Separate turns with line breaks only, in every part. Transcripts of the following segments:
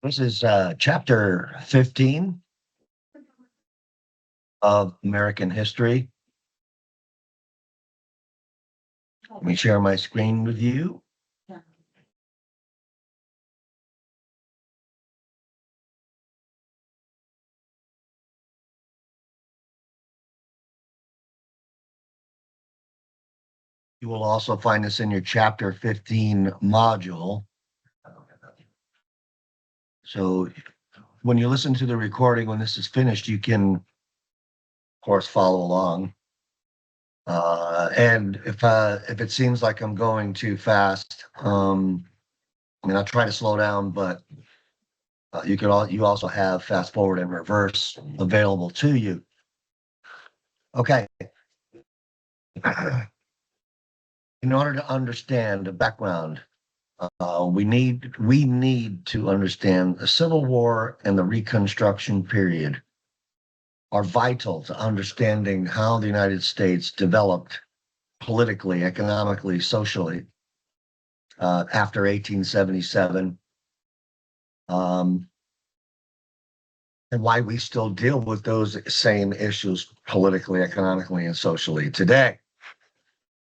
This is chapter 15 of American history. Let me share my screen with you. You will also find this in your chapter 15 module. So when you listen to the recording, when this is finished, you can, of course, follow along. And if it seems like I'm going too fast, I'll try to slow down, but you also have fast forward and reverse available to you. Okay. In order to understand the background, we need to understand the Civil War and the Reconstruction period are vital to understanding how the United States developed politically, economically, socially after 1877, and why we still deal with those same issues politically, economically, and socially today.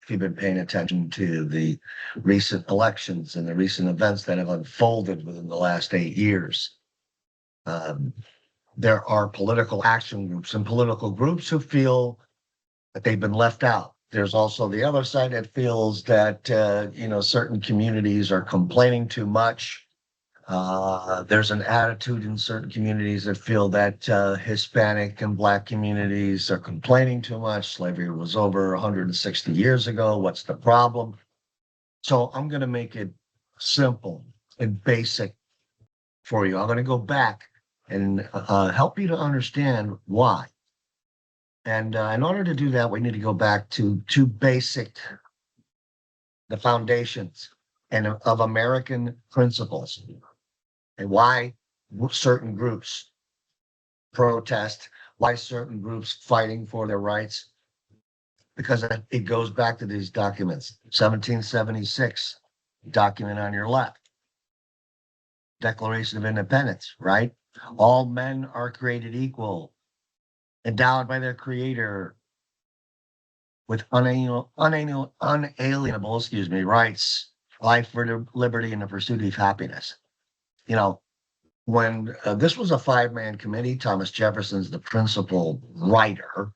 If you've been paying attention to the recent elections and the recent events that have unfolded within the last 8 years, there are political action groups and political groups who feel that they've been left out. There's also the other side that feels that certain communities are complaining too much. There's an attitude in certain communities that feel that Hispanic and Black communities are complaining too much. Slavery was over 160 years ago. What's the problem? So I'm going to make it simple and basic for you. I'm going to go back and help you to understand why. And in order to do that, we need to go back to the foundations and of American principles, and why certain groups protest, why certain groups fighting for their rights, because it goes back to these documents. 1776, document on your left, Declaration of Independence, right? All men are created equal, endowed by their creator with unalienable rights, life, liberty, and the pursuit of happiness. When this was a five-man committee, Thomas Jefferson's the principal writer,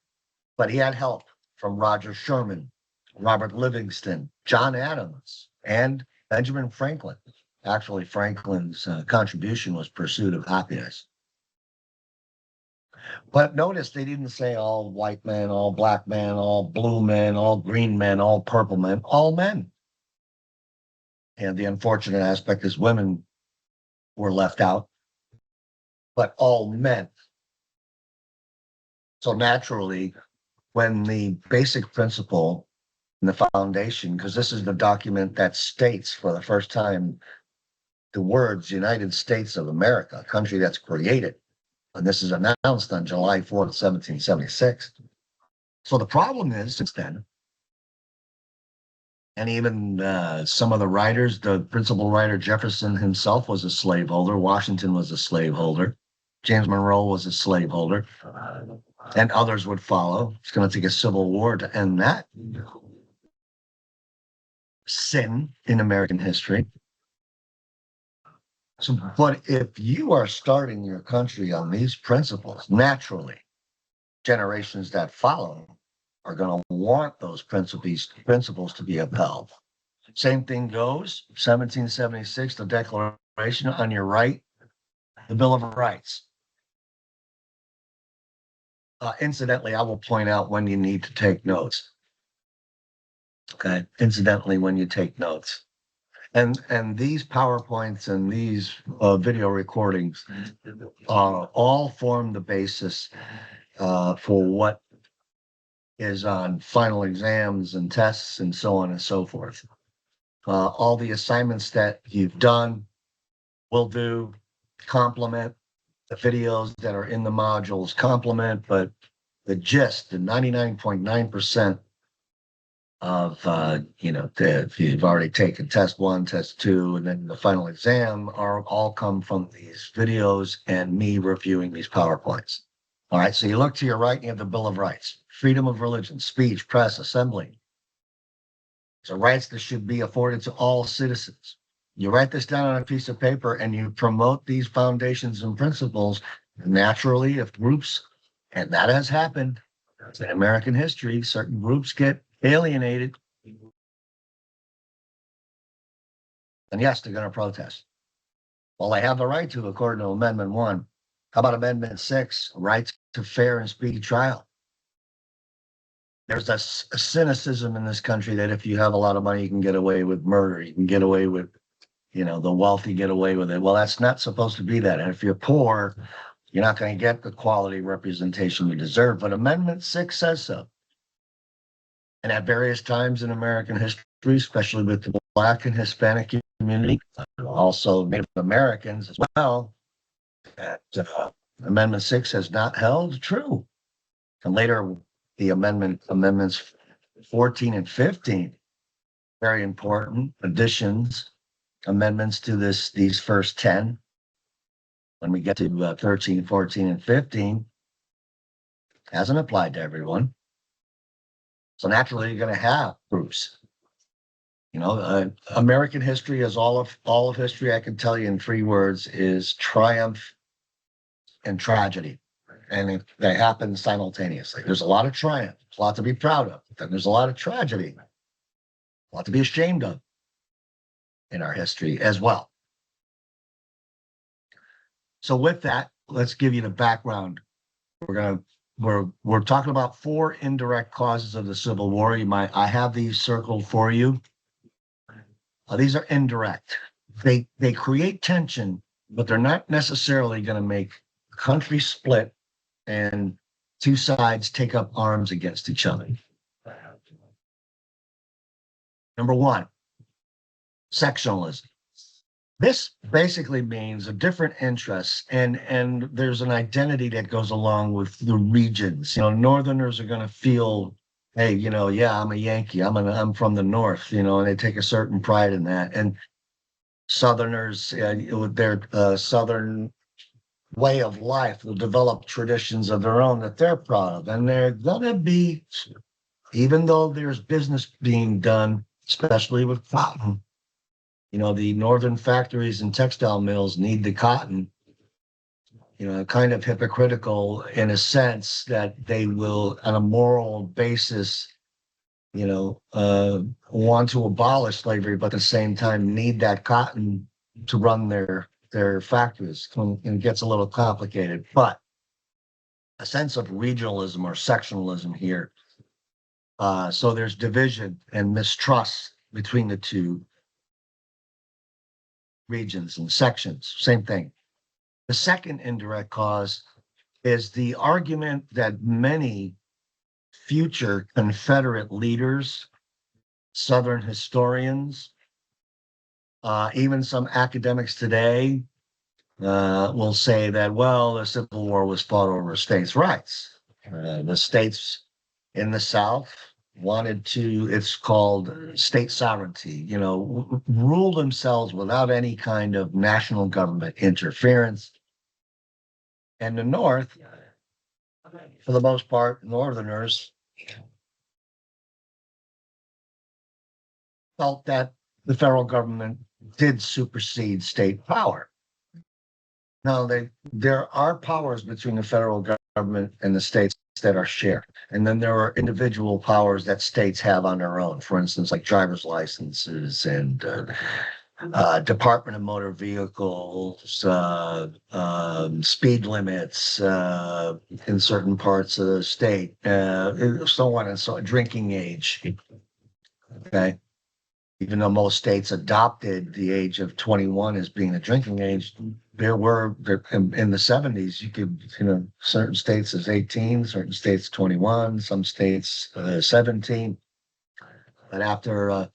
but he had help from Roger Sherman, Robert Livingston, John Adams, and Benjamin Franklin. Actually, Franklin's contribution was pursuit of happiness. But notice they didn't say all white men, all black men, all blue men, all green men, all purple men, all men. And the unfortunate aspect is women were left out, but all men. So naturally, when the basic principle in the foundation, because this is the document that states for the first time the words United States of America, a country that's created. And this is announced on July 4th, 1776. So the problem is, since then, and even some of the writers, the principal writer Jefferson himself was a slaveholder, Washington was a slaveholder, James Monroe was a slaveholder, and others would follow. It's going to take a civil war to end that sin in American history. So, but if you are starting your country on these principles, naturally, generations that follow are going to want those principles to be upheld. Same thing goes, 1776, the Declaration on your right, the Bill of Rights. Incidentally, I will point out when you need to take notes. Okay, incidentally, when you take notes. And these PowerPoints and these video recordings all form the basis for what is on final exams and tests and so on and so forth. All the assignments that you've done will do complement the videos that are in the modules, complement, but the gist, the 99.9% if you've already taken test 1, test 2, and then the final exam are all come from these videos and me reviewing these PowerPoints. All right, so you look to your right and you have the Bill of Rights, freedom of religion, speech, press, assembly. So rights that should be afforded to all citizens. You write this down on a piece of paper and you promote these foundations and principles. Naturally, if groups, and that has happened in American history, certain groups get alienated. And yes, they're going to protest. Well, they have the right to, according to Amendment 1. How about Amendment 6, right to fair and speedy trial? There's a cynicism in this country that if you have a lot of money, you can get away with murder. You can get away with, the wealthy get away with it. Well, that's not supposed to be that. And if you're poor, you're not going to get the quality representation you deserve. But Amendment 6 says so. And at various times in American history, especially with the Black and Hispanic community, also Native Americans as well, that Amendment 6 has not held true. And later, the amendments 14 and 15, very important additions, amendments to these first 10. When we get to 13, 14, and 15, hasn't applied to everyone. So naturally, you're going to have groups. American history is all of history. I can tell you in 3 words is triumph and tragedy. And they happen simultaneously. There's a lot of triumph, a lot to be proud of. Then there's a lot of tragedy, a lot to be ashamed of in our history as well. So with that, let's give you the background. We're talking about 4 indirect causes of the Civil War. I have these circled for you. These are indirect. They create tension, but they're not necessarily going to make the country split and 2 sides take up arms against each other. Number 1, sectionalism. This basically means a different interests, and there's an identity that goes along with the regions. Northerners are going to feel, hey, yeah, I'm a Yankee. I'm from the North, and they take a certain pride in that. And Southerners, with their Southern way of life, will develop traditions of their own that they're proud of. And they're going to be, even though there's business being done, especially with cotton, the northern factories and textile mills need the cotton, kind of hypocritical in a sense that they will, on a moral basis, want to abolish slavery, but at the same time need that cotton to run their factories. And it gets a little complicated, but a sense of regionalism or sectionalism here. So there's division and mistrust between the 2 regions and sections. Same thing. The second indirect cause is the argument that many future Confederate leaders, Southern historians, even some academics today will say that, well, the Civil War was fought over states' rights. The states in the South wanted to, it's called state sovereignty, rule themselves without any kind of national government interference. And the North, for the most part, Northerners felt that the federal government did supersede state power. Now, there are powers between the federal government and the states that are shared. And then there are individual powers that states have on their own. For instance, like driver's licenses and Department of Motor Vehicles, speed limits in certain parts of the state, so on and so on, drinking age. Okay. Even though most states adopted the age of 21 as being the drinking age, there in the 70s, you could, certain states as 18, certain states 21, some states 17. But after,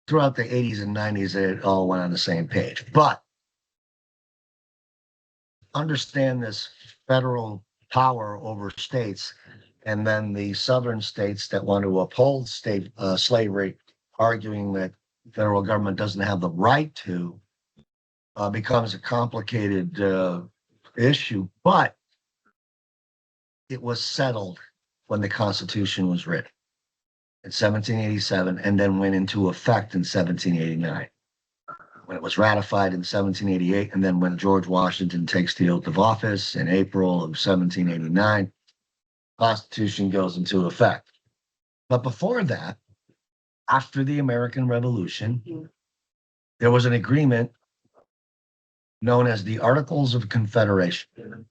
throughout the 80s and 90s, it all went on the same page. But understand this federal power over states And then the southern states that want to uphold state slavery, arguing that federal government doesn't have the right to, becomes a complicated issue. But it was settled when the Constitution was written in 1787 and then went into effect in 1789. When it was ratified in 1788, and then when George Washington takes the oath of office in April of 1789, the Constitution goes into effect. But before that, after the American Revolution, there was an agreement known as the Articles of Confederation,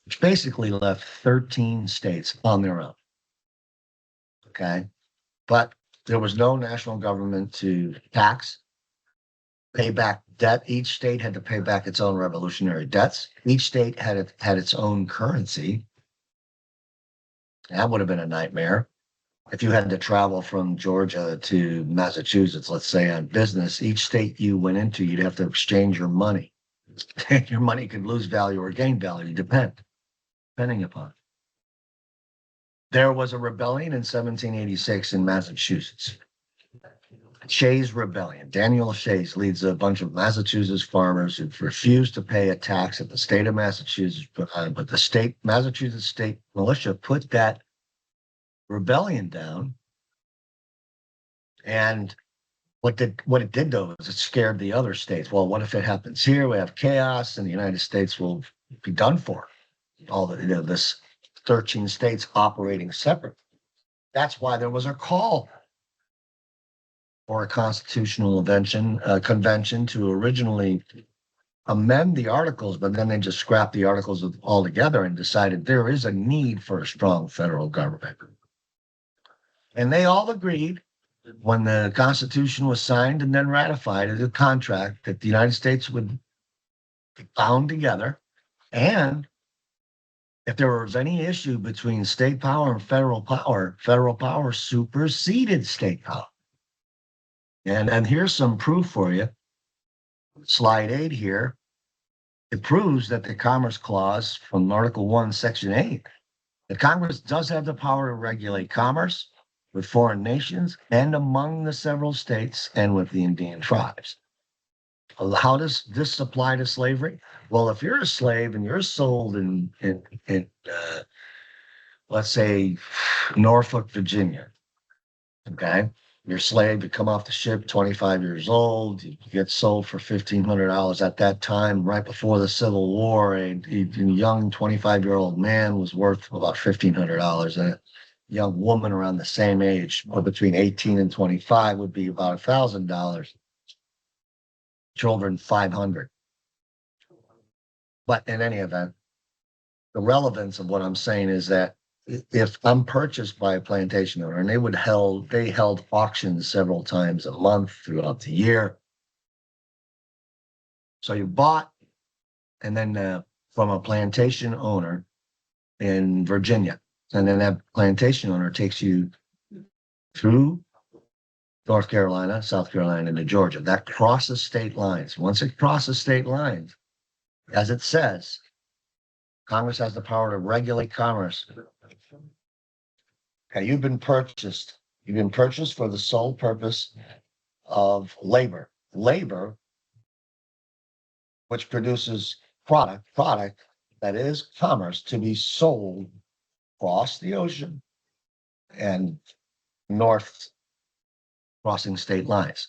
which basically left 13 states on their own. Okay. But there was no national government to tax, pay back debt. Each state had to pay back its own revolutionary debts. Each state had its own currency. That would have been a nightmare. If you had to travel from Georgia to Massachusetts, let's say on business, each state you went into, you'd have to exchange your money. Your money could lose value or gain value, depending upon. There was a rebellion in 1786 in Massachusetts. Shays Rebellion. Daniel Shays leads a bunch of Massachusetts farmers who refused to pay a tax at the state of Massachusetts, but the Massachusetts state militia put that rebellion down. And what it did though is it scared the other states. Well, what if it happens here? We have chaos, and the United States will be done for. All this 13 states operating separate. That's why there was a call for a constitutional convention to originally amend the articles, but then they just scrapped the articles altogether and decided there is a need for a strong federal government. And they all agreed when the Constitution was signed and then ratified as a contract that the United States would be bound together. And if there was any issue between state power and federal power superseded state power. And here's some proof for you. Slide 8 here. It proves that the Commerce Clause from Article 1, Section 8, that Congress does have the power to regulate commerce with foreign nations and among the several states and with the Indian tribes. How does this apply to slavery? Well, if you're a slave and you're sold in let's say, Norfolk, Virginia, okay? You're a slave, you come off the ship, 25 years old, you get sold for $1,500. At that time, right before the Civil War, a young 25-year-old man was worth about $1,500. And a young woman around the same age, or between 18 and 25, would be about $1,000. Children, 500. But in any event, the relevance of what I'm saying is that if I'm purchased by a plantation owner, and they held auctions several times a month throughout the year. So you bought, and then from a plantation owner in Virginia, and then that plantation owner takes you through North Carolina, South Carolina, into Georgia. That crosses state lines. Once it crosses state lines, as it says, Congress has the power to regulate commerce. Okay, you've been purchased. You've been purchased for the sole purpose of labor. Labor, which produces product that is commerce to be sold across the ocean and north, crossing state lines.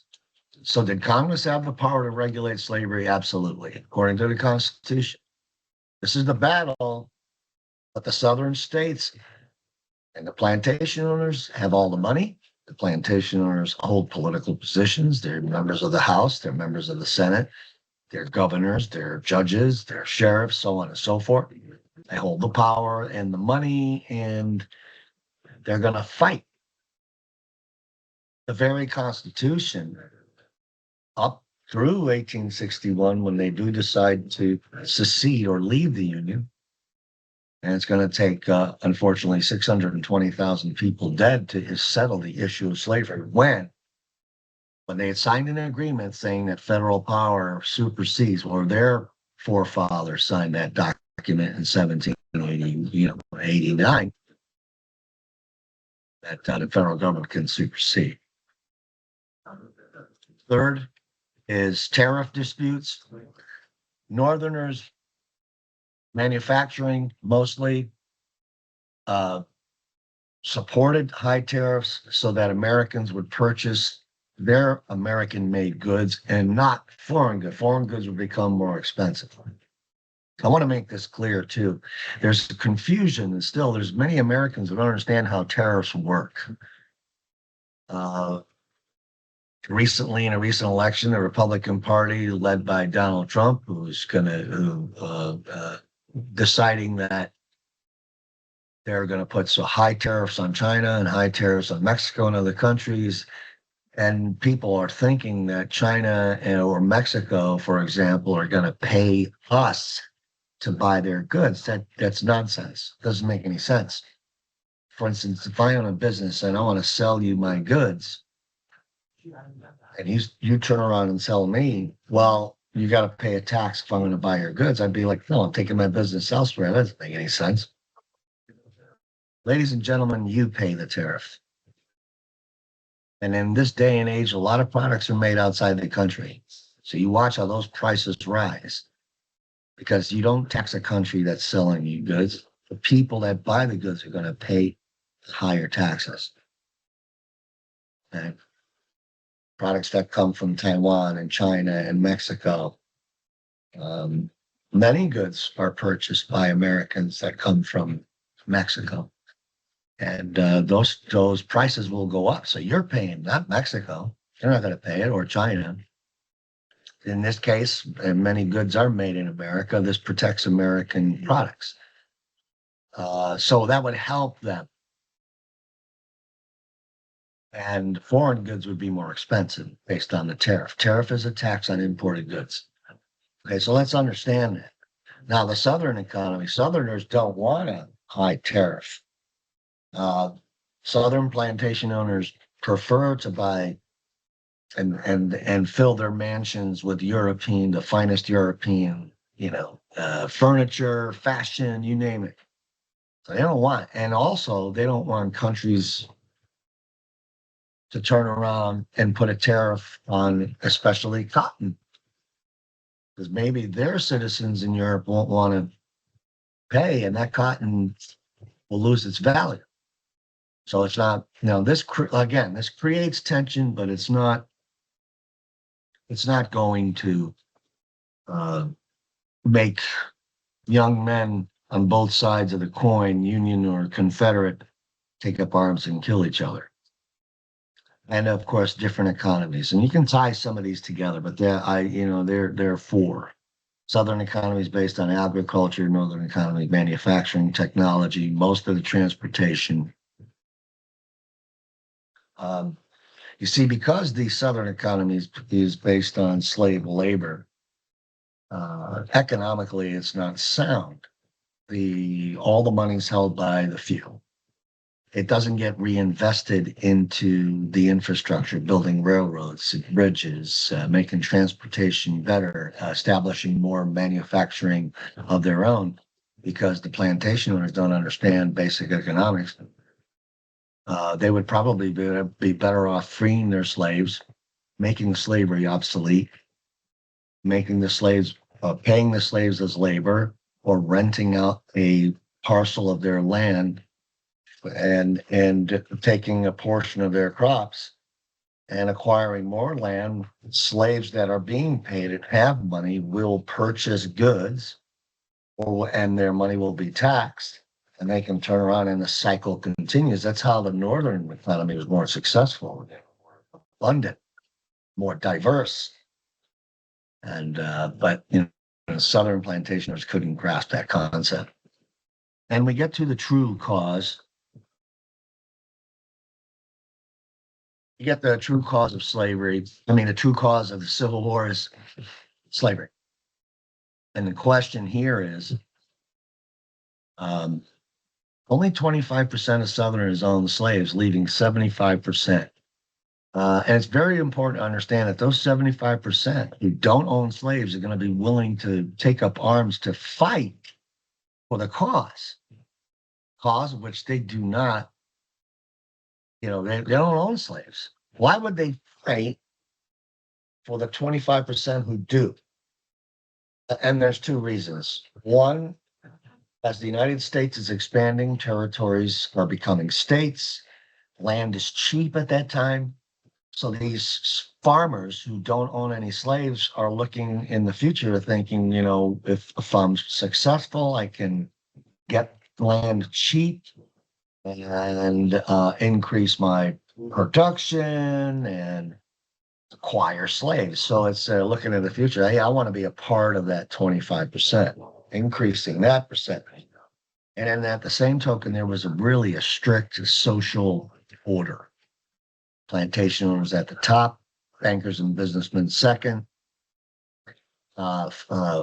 So did Congress have the power to regulate slavery? Absolutely, according to the Constitution. This is the battle, but the southern states and the plantation owners have all the money. The plantation owners hold political positions. They're members of the House. They're members of the Senate. They're governors. They're judges. They're sheriffs, so on and so forth. They hold the power and the money, and they're going to fight. The very Constitution, up through 1861, when they do decide to secede or leave the Union, and it's going to take, unfortunately, 620,000 people dead to settle the issue of slavery. When they had signed an agreement saying that federal power supersedes, or their forefathers signed that document in 1789, that the federal government can supersede. Third is tariff disputes. Northerners manufacturing mostly uh, supported high tariffs so that Americans would purchase their American-made goods and not foreign goods. Foreign goods would become more expensive. I want to make this clear too. There's confusion, and still there's many Americans who don't understand how tariffs work. Recently, in a recent election, the Republican Party, led by Donald Trump, who's deciding that they're going to put so high tariffs on China and high tariffs on Mexico and other countries. And people are thinking that China or Mexico, for example, are going to pay us to buy their goods. That's nonsense. Doesn't make any sense. For instance, if I own a business and I want to sell you my goods, and you turn around and tell me, well, you got to pay a tax if I'm going to buy your goods, I'd be like, no, I'm taking my business elsewhere. That doesn't make any sense. Ladies and gentlemen, you pay the tariff. And in this day and age, a lot of products are made outside the country. So you watch how those prices rise because you don't tax a country that's selling you goods. The people that buy the goods are going to pay higher taxes. Okay? Products that come from Taiwan and China and Mexico. Many goods are purchased by Americans that come from Mexico. And those prices will go up. So you're paying, not Mexico. They're not going to pay it, or China. In this case, and many goods are made in America. This protects American products. So that would help them. And foreign goods would be more expensive based on the tariff. Tariff is a tax on imported goods. Okay, so let's understand that. Now, the Southern economy, Southerners don't want a high tariff. Southern plantation owners prefer to buy and fill their mansions with the finest European, furniture, fashion, you name it. So they don't want, and also they don't want countries to turn around and put a tariff on, especially cotton, because maybe their citizens in Europe won't want to pay, and that cotton will lose its value. So it's not, this creates tension, but it's not going to make young men on both sides of the coin, Union or Confederate, take up arms and kill each other. And of course, different economies. And you can tie some of these together, but there are four. Southern economy is based on agriculture, Northern economy, manufacturing, technology, most of the transportation. You see, because the Southern economy is based on slave labor, economically, it's not sound. All the money's held by the few. It doesn't get reinvested into the infrastructure, building railroads, bridges, making transportation better, establishing more manufacturing of their own, because the plantation owners don't understand basic economics. They would probably be better off freeing their slaves, making slavery obsolete, making the slaves, paying the slaves as labor, or renting out a parcel of their land and taking a portion of their crops and acquiring more land. Slaves that are being paid and have money will purchase goods, and their money will be taxed, and they can turn around and the cycle continues. That's how the Northern economy was more successful, more abundant, more diverse. And but Southern plantationers couldn't grasp that concept. And we get to the true cause. You get the true cause of slavery. The true cause of the Civil War is slavery. And the question here is, only 25% of Southerners owned slaves, leaving 75%. And it's very important to understand that those 75% who don't own slaves are going to be willing to take up arms to fight for the cause of which they do not They don't own slaves. Why would they fight for the 25% who do? And there's two reasons. One, as the United States is expanding, territories are becoming states. Land is cheap at that time. So these farmers who don't own any slaves are looking in the future thinking, if I'm successful, I can get land cheap and increase my production and acquire slaves. So it's looking at the future. Hey, I want to be a part of that 25%, increasing that percentage. And then at the same token, there was really a strict social order. Plantation owners at the top, bankers and businessmen second,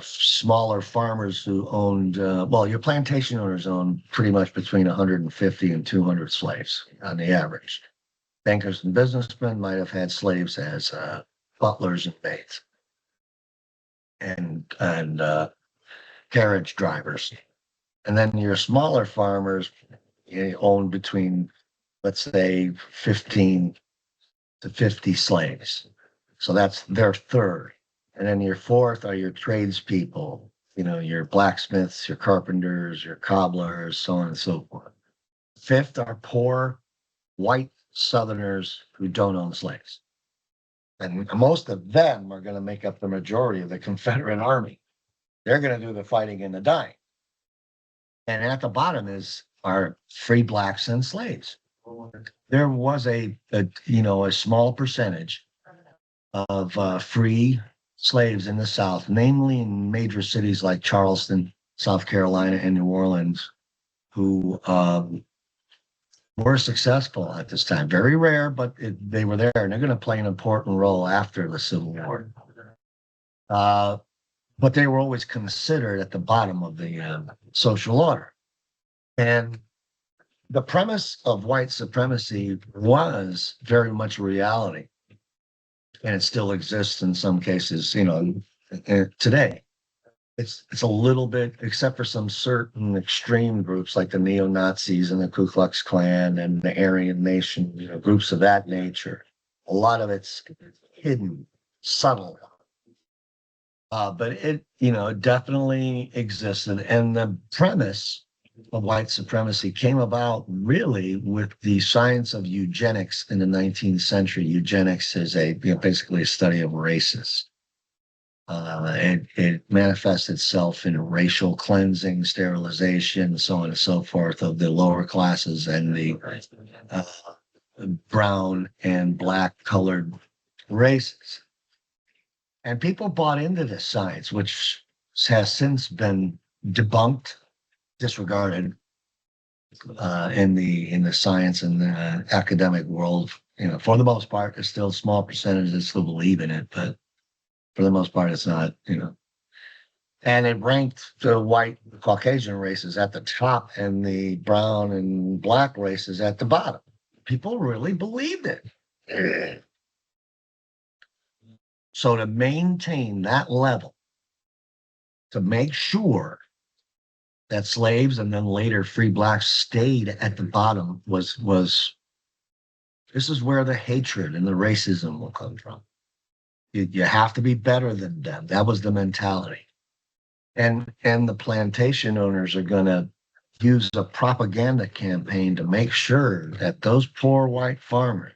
smaller farmers who owned, your plantation owners owned pretty much between 150 and 200 slaves on the average. Bankers and businessmen might have had slaves as butlers and maids and carriage drivers. And then your smaller farmers owned between, let's say, 15 to 50 slaves. So that's their third. And then your fourth are your tradespeople, your blacksmiths, your carpenters, your cobblers, so on and so forth. Fifth are poor white Southerners who don't own slaves. And most of them are going to make up the majority of the Confederate Army. They're going to do the fighting and the dying. And at the bottom are free blacks and slaves. There was a small percentage of free slaves in the South, namely in major cities like Charleston, South Carolina, and New Orleans, who were successful at this time. Very rare, but they were there, and they're going to play an important role after the Civil War. But they were always considered at the bottom of the social order. And the premise of white supremacy was very much a reality. And it still exists in some cases, today. It's a little bit, except for some certain extreme groups like the neo-Nazis and the Ku Klux Klan and the Aryan Nation, groups of that nature. A lot of it's hidden, subtle. But it definitely existed. And the premise of white supremacy came about really with the science of eugenics in the 19th century. Eugenics is basically a study of races. It manifests itself in racial cleansing, sterilization, so on and so forth of the lower classes and the brown and black colored races. And people bought into this science, which has since been debunked, disregarded in the science and the academic world. For the most part, there's still a small percentage that still believe in it, but for the most part, it's not. And it ranked the white Caucasian races at the top and the brown and black races at the bottom. People really believed it. So to maintain that level, to make sure that slaves and then later free blacks stayed at the bottom was this is where the hatred and the racism will come from. You have to be better than them. That was the mentality. And the plantation owners are going to use a propaganda campaign to make sure that those poor white farmers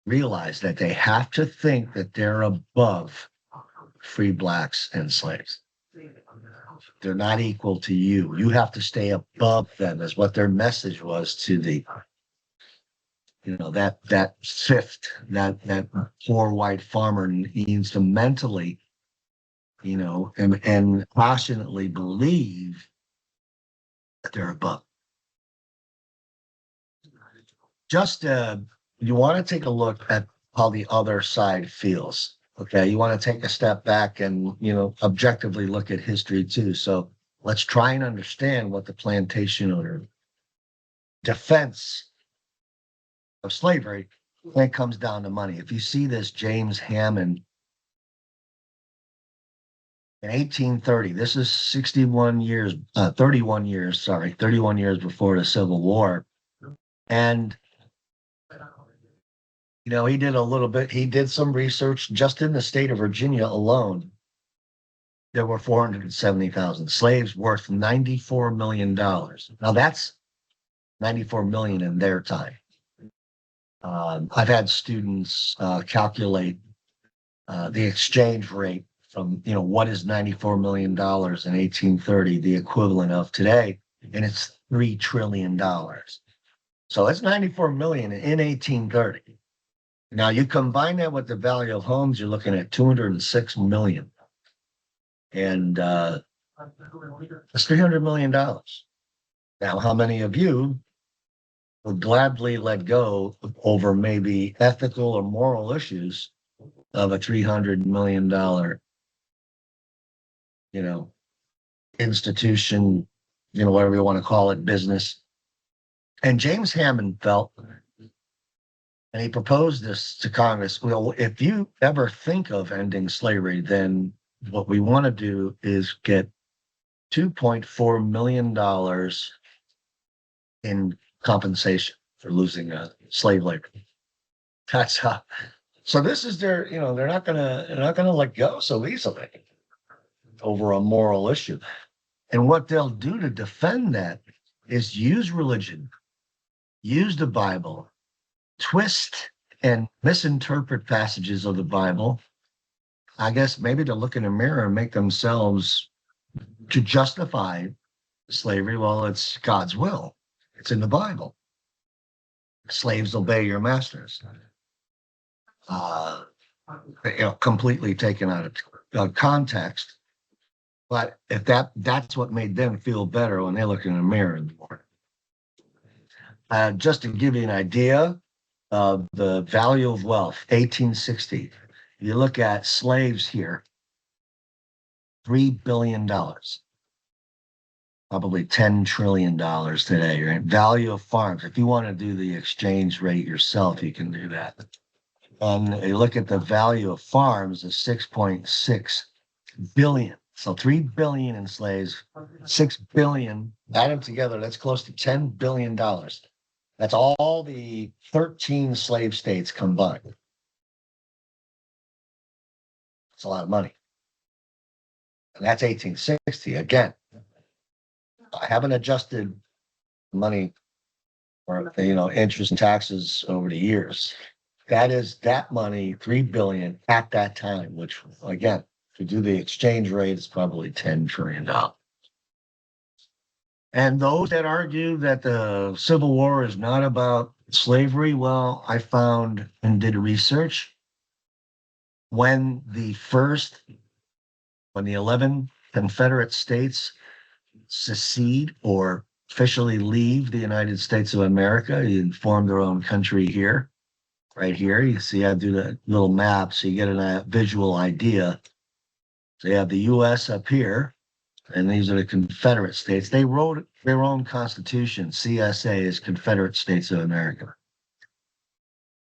realize that they have to think that they're above free blacks and slaves. They're not equal to you. You have to stay above them, is what their message was to the, that fifth, that poor white farmer needs to mentally, and passionately believe that they're above. Just you want to take a look at how the other side feels. Okay, you want to take a step back and objectively look at history too. So let's try and understand what the plantation owner defense of slavery when it comes down to money. If you see this James Hammond in 1830, this is 31 years before the Civil War, and He did a little bit, he did some research just in the state of Virginia alone. There were 470,000 slaves worth $94 million. Now that's 94 million in their time. I've had students calculate the exchange rate from, what is $94 million in 1830, the equivalent of today, and it's $3 trillion. So it's 94 million in 1830. Now you combine that with the value of homes, you're looking at 206 million. And it's $300 million. Now, how many of you would gladly let go over maybe ethical or moral issues of a $300 million, institution, whatever you want to call it, business? And James Hammond felt, and he proposed this to Congress, well, if you ever think of ending slavery, then what we want to do is get $2.4 million in compensation for losing a slave labor. That's how. So this is their, they're not gonna let go so easily over a moral issue. And what they'll do to defend that is use religion, use the Bible, twist and misinterpret passages of the Bible. I guess maybe to look in a mirror and make themselves to justify slavery. Well, it's God's will. It's in the Bible. Slaves obey your masters. Completely taken out of context. But if that's what made them feel better when they look in the mirror in the morning. Just to give you an idea of the value of wealth, 1860. You look at slaves here, $3 billion, probably $10 trillion today, right? Value of farms. If you want to do the exchange rate yourself, you can do that. And you look at the value of farms is 6.6 billion. So 3 billion in slaves, 6 billion, add them together, that's close to $10 billion. That's all the 13 slave states combined. It's a lot of money. And that's 1860. Again, I haven't adjusted money or, interest and taxes over the years. That is that money, 3 billion at that time, which again, to do the exchange rate, is probably $10 trillion. And those that argue that the Civil War is not about slavery, well, I found and did research when the 11 Confederate states secede or officially leave the United States of America and form their own country here. Right here, you see I do the little map so you get a visual idea. So you have the U.S. up here, and these are the Confederate states. They wrote their own constitution. CSA is Confederate States of America.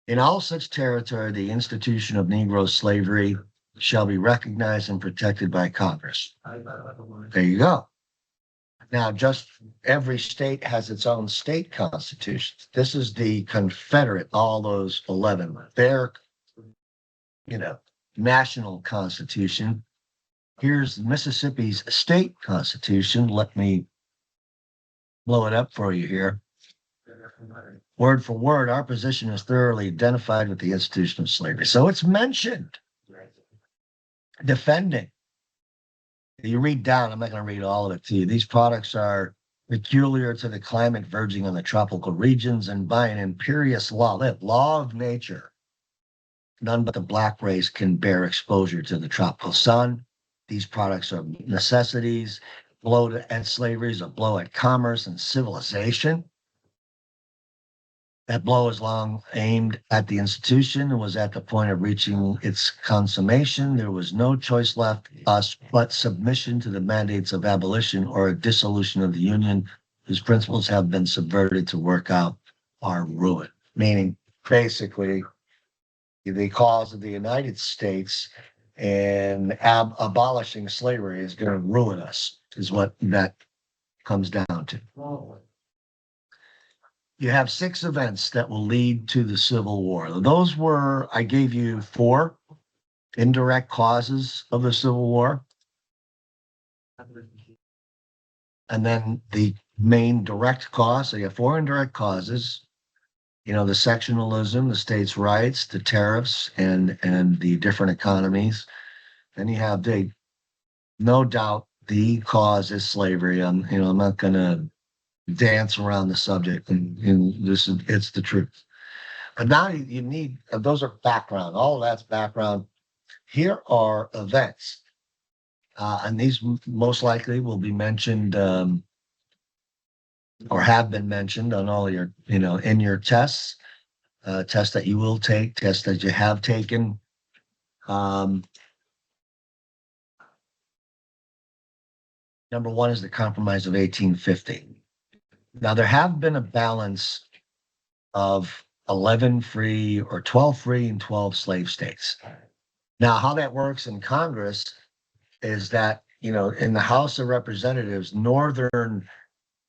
In all such territory, the institution of Negro slavery shall be recognized and protected by Congress. There you go. Now, just every state has its own state constitution. This is the Confederate, all those 11, their, national constitution. Here's Mississippi's state constitution. Let me blow it up for you here. Word for word, our position is thoroughly identified with the institution of slavery. So it's mentioned. Defending. You read down, I'm not going to read all of it to you. These products are peculiar to the climate verging on the tropical regions, and by an imperious law, that law of nature, none but the black race can bear exposure to the tropical sun. These products are necessities. Blow at slavery is a blow at commerce and civilization. That blow is long aimed at the institution and was at the point of reaching its consummation. There was no choice left us but submission to the mandates of abolition or a dissolution of the Union, whose principles have been subverted to work out our ruin. Meaning, basically, the cause of the United States and abolishing slavery is going to ruin us, is what that comes down to. you have 6 events that will lead to the Civil War. Those were, I gave you 4 indirect causes of the Civil War. And then the main direct cause. So you have 4 indirect causes, the sectionalism, the states' rights, the tariffs, and the different economies. Then you have no doubt the cause is slavery. I'm not going to dance around the subject, and it's the truth. But now you need, those are background. All of that's background. Here are events, and these most likely will be mentioned or have been mentioned on all your, in your tests, tests that you will take, tests that you have taken. Number one is the Compromise of 1850. Now, there have been a balance of 11 free or 12 free and 12 slave states. Now, how that works in Congress is that, in the House of Representatives, Northern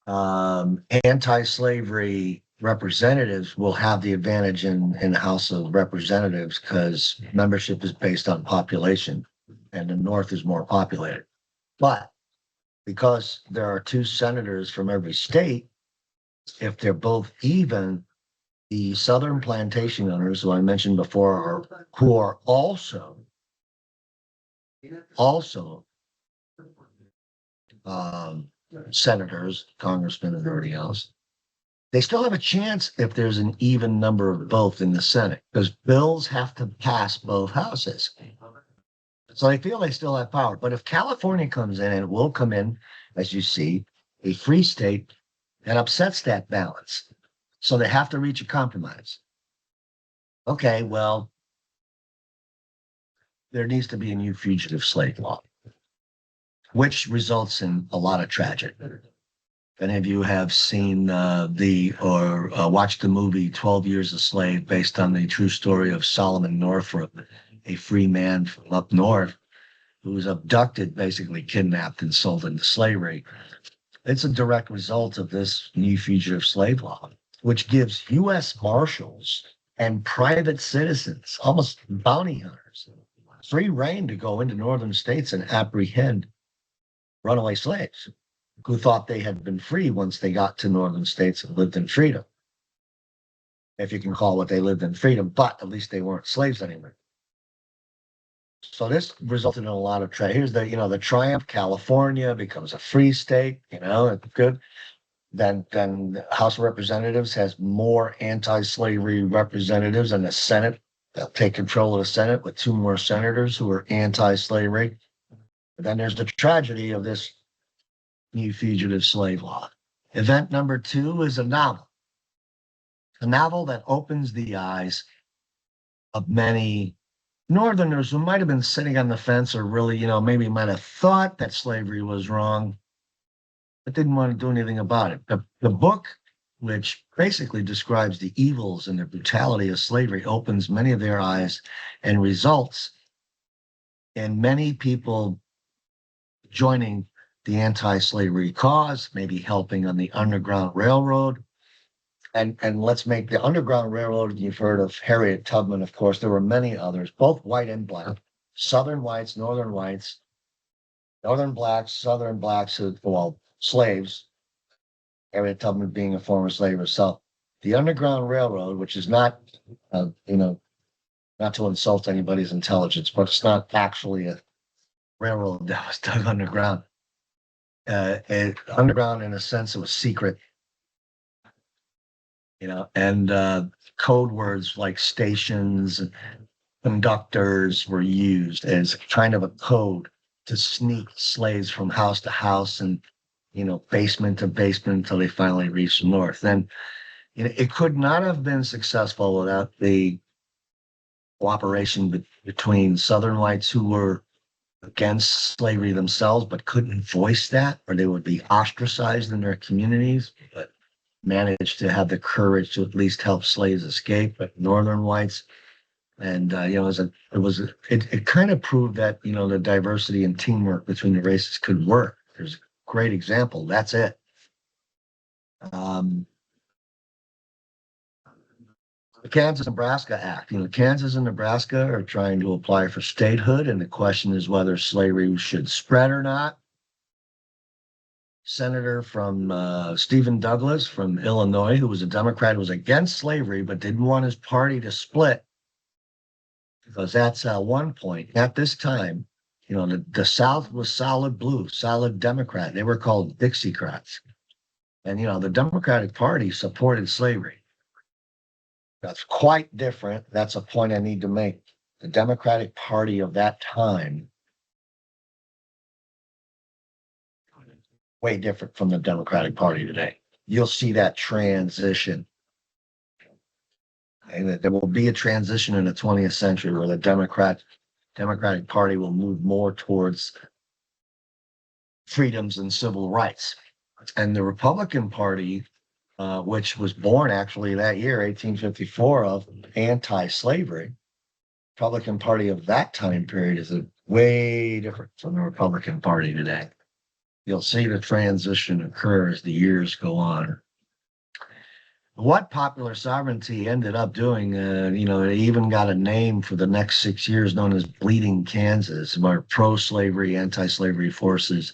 anti-slavery representatives will have the advantage in the House of Representatives because membership is based on population and the North is more populated. But because there are 2 senators from every state, if they're both even, the Southern plantation owners, who I mentioned before, who are also senators, congressmen, and everybody else, they still have a chance if there's an even number of both in the Senate, because bills have to pass both houses. So they feel they still have power. But if California comes in, and it will come in, as you see, a free state, that upsets that balance. So they have to reach a compromise. Okay, well, there needs to be a new fugitive slave law, which results in a lot of tragedy. If any of you have seen watched the movie 12 Years a Slave, based on the true story of Solomon Northrop, a free man from up north who was abducted, basically kidnapped and sold into slavery. It's a direct result of this new fugitive slave law, which gives U.S. Marshals and private citizens, almost bounty hunters, free reign to go into northern states and apprehend runaway slaves who thought they had been free once they got to northern states and lived in freedom. If you can call what they lived in freedom, but at least they weren't slaves anymore. So this resulted in a lot of here's the triumph. California becomes a free state, it's good. Then the House of Representatives has more anti-slavery representatives, and the Senate, they'll take control of the Senate with 2 more senators who are anti-slavery. But then there's the tragedy of this new fugitive slave law. Event number 2 is a novel that opens the eyes of many Northerners who might have been sitting on the fence, or really, maybe might have thought that slavery was wrong, but didn't want to do anything about it. The book, which basically describes the evils and the brutality of slavery, opens many of their eyes and results in many people joining the anti-slavery cause, maybe helping on the Underground Railroad. And let's make the Underground Railroad, you've heard of Harriet Tubman, of course. There were many others, both white and black, Southern whites, Northern whites, Northern blacks, Southern blacks, slaves, Harriet Tubman being a former slave herself. The Underground Railroad, which is not, not to insult anybody's intelligence, but it's not actually a railroad that was dug underground. Underground, in a sense, it was secret. And code words like stations and conductors were used as kind of a code to sneak slaves from house to house and, basement to basement until they finally reached the north. And it could not have been successful without the cooperation between Southern whites who were against slavery themselves, but couldn't voice that, or they would be ostracized in their communities, but managed to have the courage to at least help slaves escape. But Northern whites, and it kind of proved that the diversity and teamwork between the races could work. There's a great example. That's it. The Kansas-Nebraska Act. Kansas and Nebraska are trying to apply for statehood, and the question is whether slavery should spread or not. Senator from Stephen Douglas from Illinois, who was a Democrat, who was against slavery but didn't want his party to split, because that's one point. At this time, the South was solid blue, solid Democrat. They were called Dixiecrats. And, the Democratic Party supported slavery. That's quite different. That's a point I need to make. The Democratic Party of that time, way different from the Democratic Party today. You'll see that transition. And there will be a transition in the 20th century where the Democratic Party will move more towards freedoms and civil rights. And the Republican Party, which was born actually that year, 1854, of anti-slavery, Republican Party of that time period is way different from the Republican Party today. You'll see the transition occur as the years go on. What popular sovereignty ended up doing, it even got a name for the next 6 years known as Bleeding Kansas, where pro-slavery, anti-slavery forces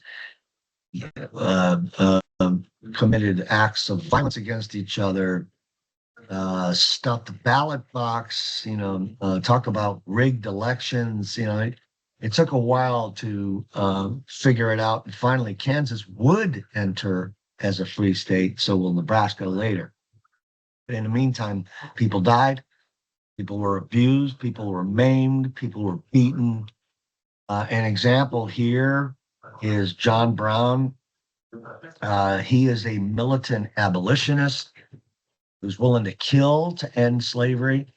committed acts of violence against each other, stuffed the ballot box, talk about rigged elections. It took a while to figure it out. And finally, Kansas would enter as a free state. So will Nebraska later. But in the meantime, people died, people were abused, people were maimed, people were beaten. An example here is John Brown. He is a militant abolitionist who's willing to kill to end slavery.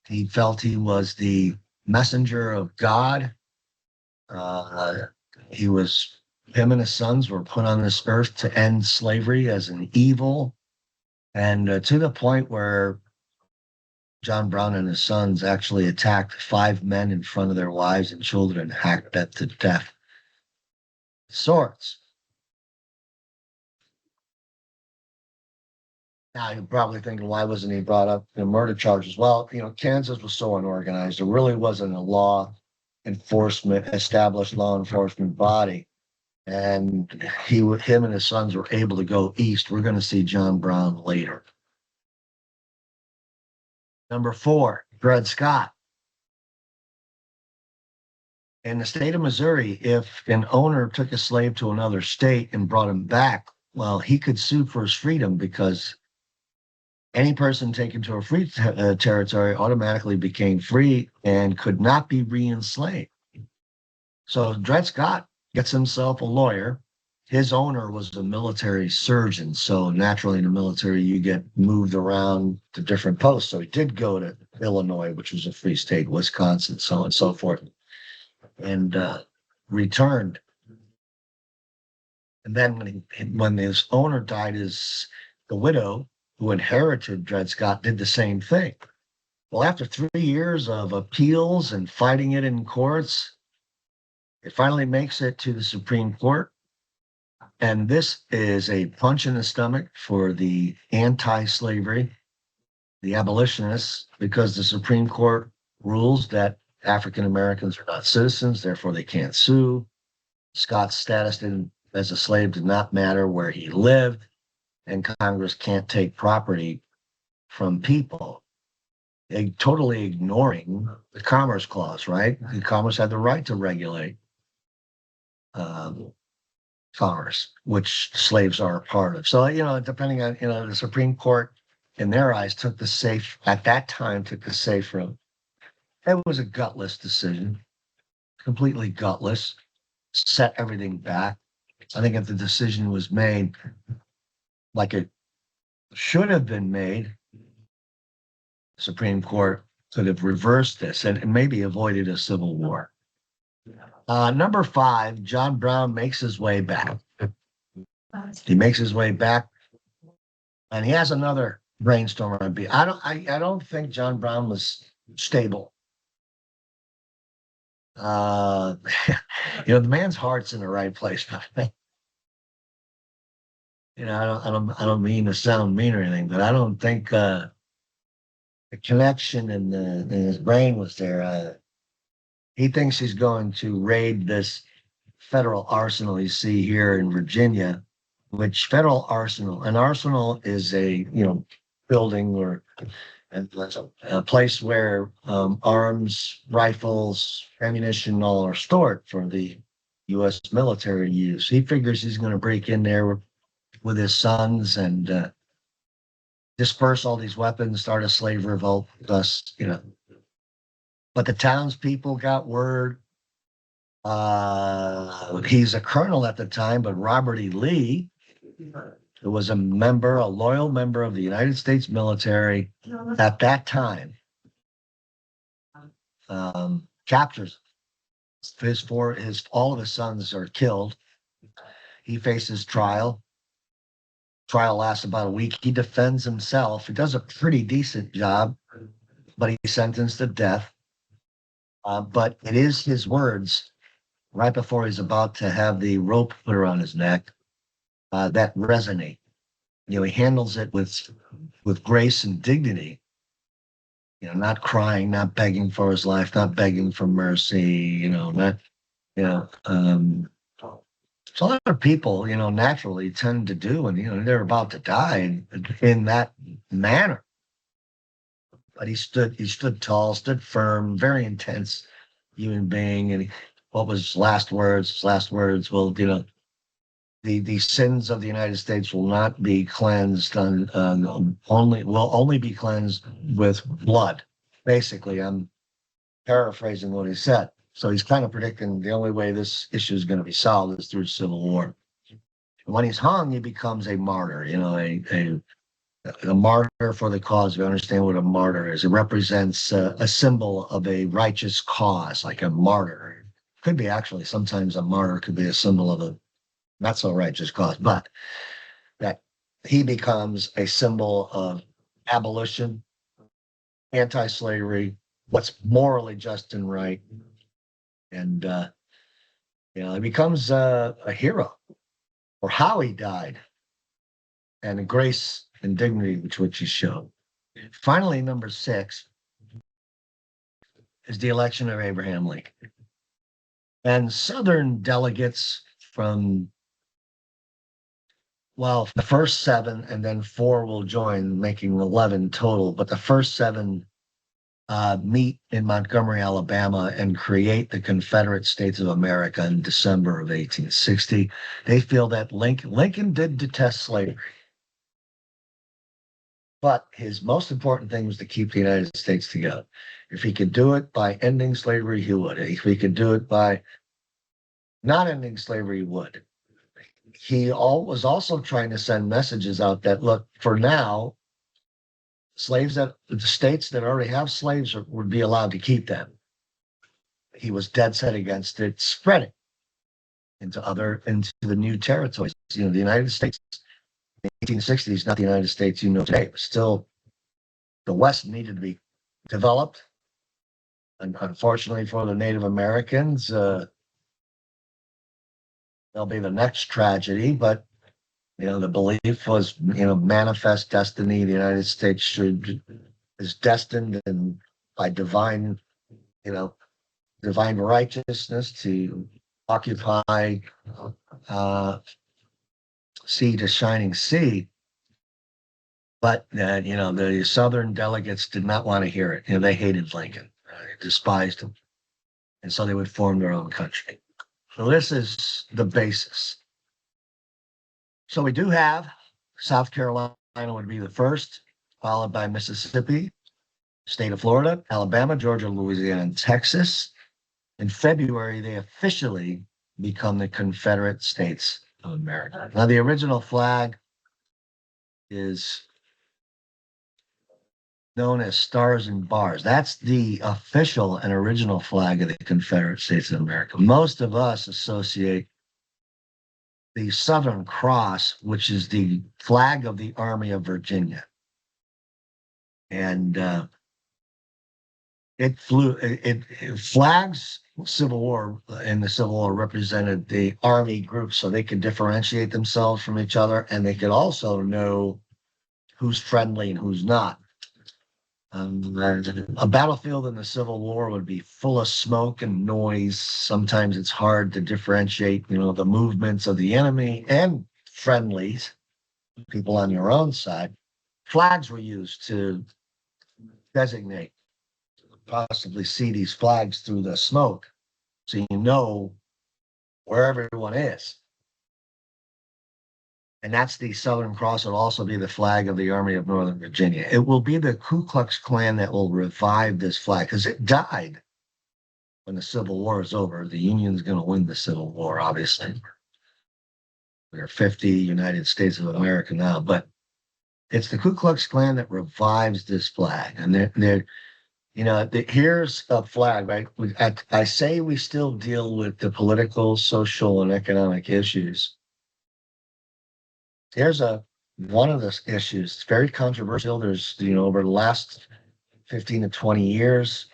He felt he was the messenger of God. Him and his sons were put on this earth to end slavery as an evil. And to the point where John Brown and his sons actually attacked 5 men in front of their wives and children and hacked them to death. Swords. Now you're probably thinking, why wasn't he brought up in murder charges? Well, Kansas was so unorganized. There really wasn't a established law enforcement body. And him and his sons were able to go east. We're going to see John Brown later. Number 4, Dred Scott. In the state of Missouri, if an owner took a slave to another state and brought him back, well, he could sue for his freedom, because any person taken to a free territory automatically became free and could not be re-enslaved. So Dred Scott gets himself a lawyer. His owner was a military surgeon. So naturally in the military, you get moved around to different posts. So he did go to Illinois, which was a free state, Wisconsin, so on and so forth, and returned. And then when his owner died, the widow who inherited Dred Scott did the same thing. Well, after 3 years of appeals and fighting it in courts, it finally makes it to the Supreme Court. And this is a punch in the stomach for the anti-slavery, the abolitionists, because the Supreme Court rules that African Americans are not citizens, therefore they can't sue. Scott's status as a slave did not matter where he lived, and Congress can't take property from people. Totally ignoring the Commerce Clause, right? The Commerce had the right to regulate commerce, which slaves are a part of. So, depending on, the Supreme Court, in their eyes, took the safe road. It was a gutless decision, completely gutless, set everything back. I think if the decision was made like it should have been made, the Supreme Court could have reversed this and maybe avoided a civil war. Number 5, John Brown makes his way back. He makes his way back, and he has another brainstorm on B. I don't think John Brown was stable. The man's heart's in the right place, but I don't mean to sound mean or anything, but I don't think the connection in his brain was there. He thinks he's going to raid this federal arsenal you see here in Virginia, which federal arsenal, an arsenal is a, building or a place where arms, rifles, ammunition, all are stored for the U.S. military use. He figures he's going to break in there with his sons and disperse all these weapons, start a slave revolt, thus, But the townspeople got word. He's a colonel at the time, but Robert E. Lee, who was a loyal member of the United States military at that time, captures all of his sons are killed. He faces trial. Trial lasts about a week. He defends himself. He does a pretty decent job, but he's sentenced to death. But it is his words right before he's about to have the rope put around his neck that resonate. He handles it with grace and dignity. Not crying, not begging for his life, not begging for mercy. Not so a lot of people, naturally tend to do when they're about to die in that manner. But he stood tall, stood firm, very intense human being. And what was his last words? His last words, well, the sins of the United States will not be cleansed will only be cleansed with blood. Basically, I'm paraphrasing what he said. So he's kind of predicting the only way this issue is going to be solved is through civil war. When he's hung, he becomes a martyr, a martyr for the cause. We understand what a martyr is. It represents a symbol of a righteous cause, like a martyr. Could be actually, sometimes a martyr could be a symbol of a not so righteous cause, but that he becomes a symbol of abolition, anti-slavery, what's morally just and right. And, he becomes a hero for how he died and the grace and dignity with which he showed. Finally, number 6 is the election of Abraham Lincoln. And Southern delegates from, well, the first 7 and then 4 will join, making 11 total. But the first 7 meet in Montgomery, Alabama, and create the Confederate States of America in December of 1860. They feel that Lincoln did detest slavery, but his most important thing was to keep the United States together. If he could do it by ending slavery, he would. If he could do it by not ending slavery, he would. He was also trying to send messages out that, look, for now, the states that already have slaves would be allowed to keep them. He was dead set against it spreading into the new territories. The United States in the 1860s, not the United States today, but still the West needed to be developed. And unfortunately for the Native Americans, they'll be the next tragedy, but the belief was, manifest destiny. The United States is destined and by divine righteousness to occupy sea to shining sea. But, the Southern delegates did not want to hear it. They hated Lincoln. They despised him. And so they would form their own country. So this is the basis. So we do have South Carolina would be the first, followed by Mississippi, state of Florida, Alabama, Georgia, Louisiana, and Texas. In February, they officially become the Confederate States of America. Now, the original flag is known as Stars and Bars. That's the official and original flag of the Confederate States of America. Most of us associate the Southern Cross, which is the flag of the Army of Virginia. And flags in the Civil War represented the Army groups, so they could differentiate themselves from each other, and they could also know who's friendly and who's not. A battlefield in the Civil War would be full of smoke and noise. Sometimes it's hard to differentiate, the movements of the enemy and friendlies, people on your own side. Flags were used to designate, possibly see these flags through the smoke, so you know where everyone is. And that's the Southern Cross. It'll also be the flag of the Army of Northern Virginia. It will be the Ku Klux Klan that will revive this flag because it died when the Civil War is over. The Union's going to win the Civil War, obviously. We're 50 United States of America now, but it's the Ku Klux Klan that revives this flag. And here's a flag, right? I say we still deal with the political, social, and economic issues. Here's one of the issues. It's very controversial. There's, over the last 15 to 20 years,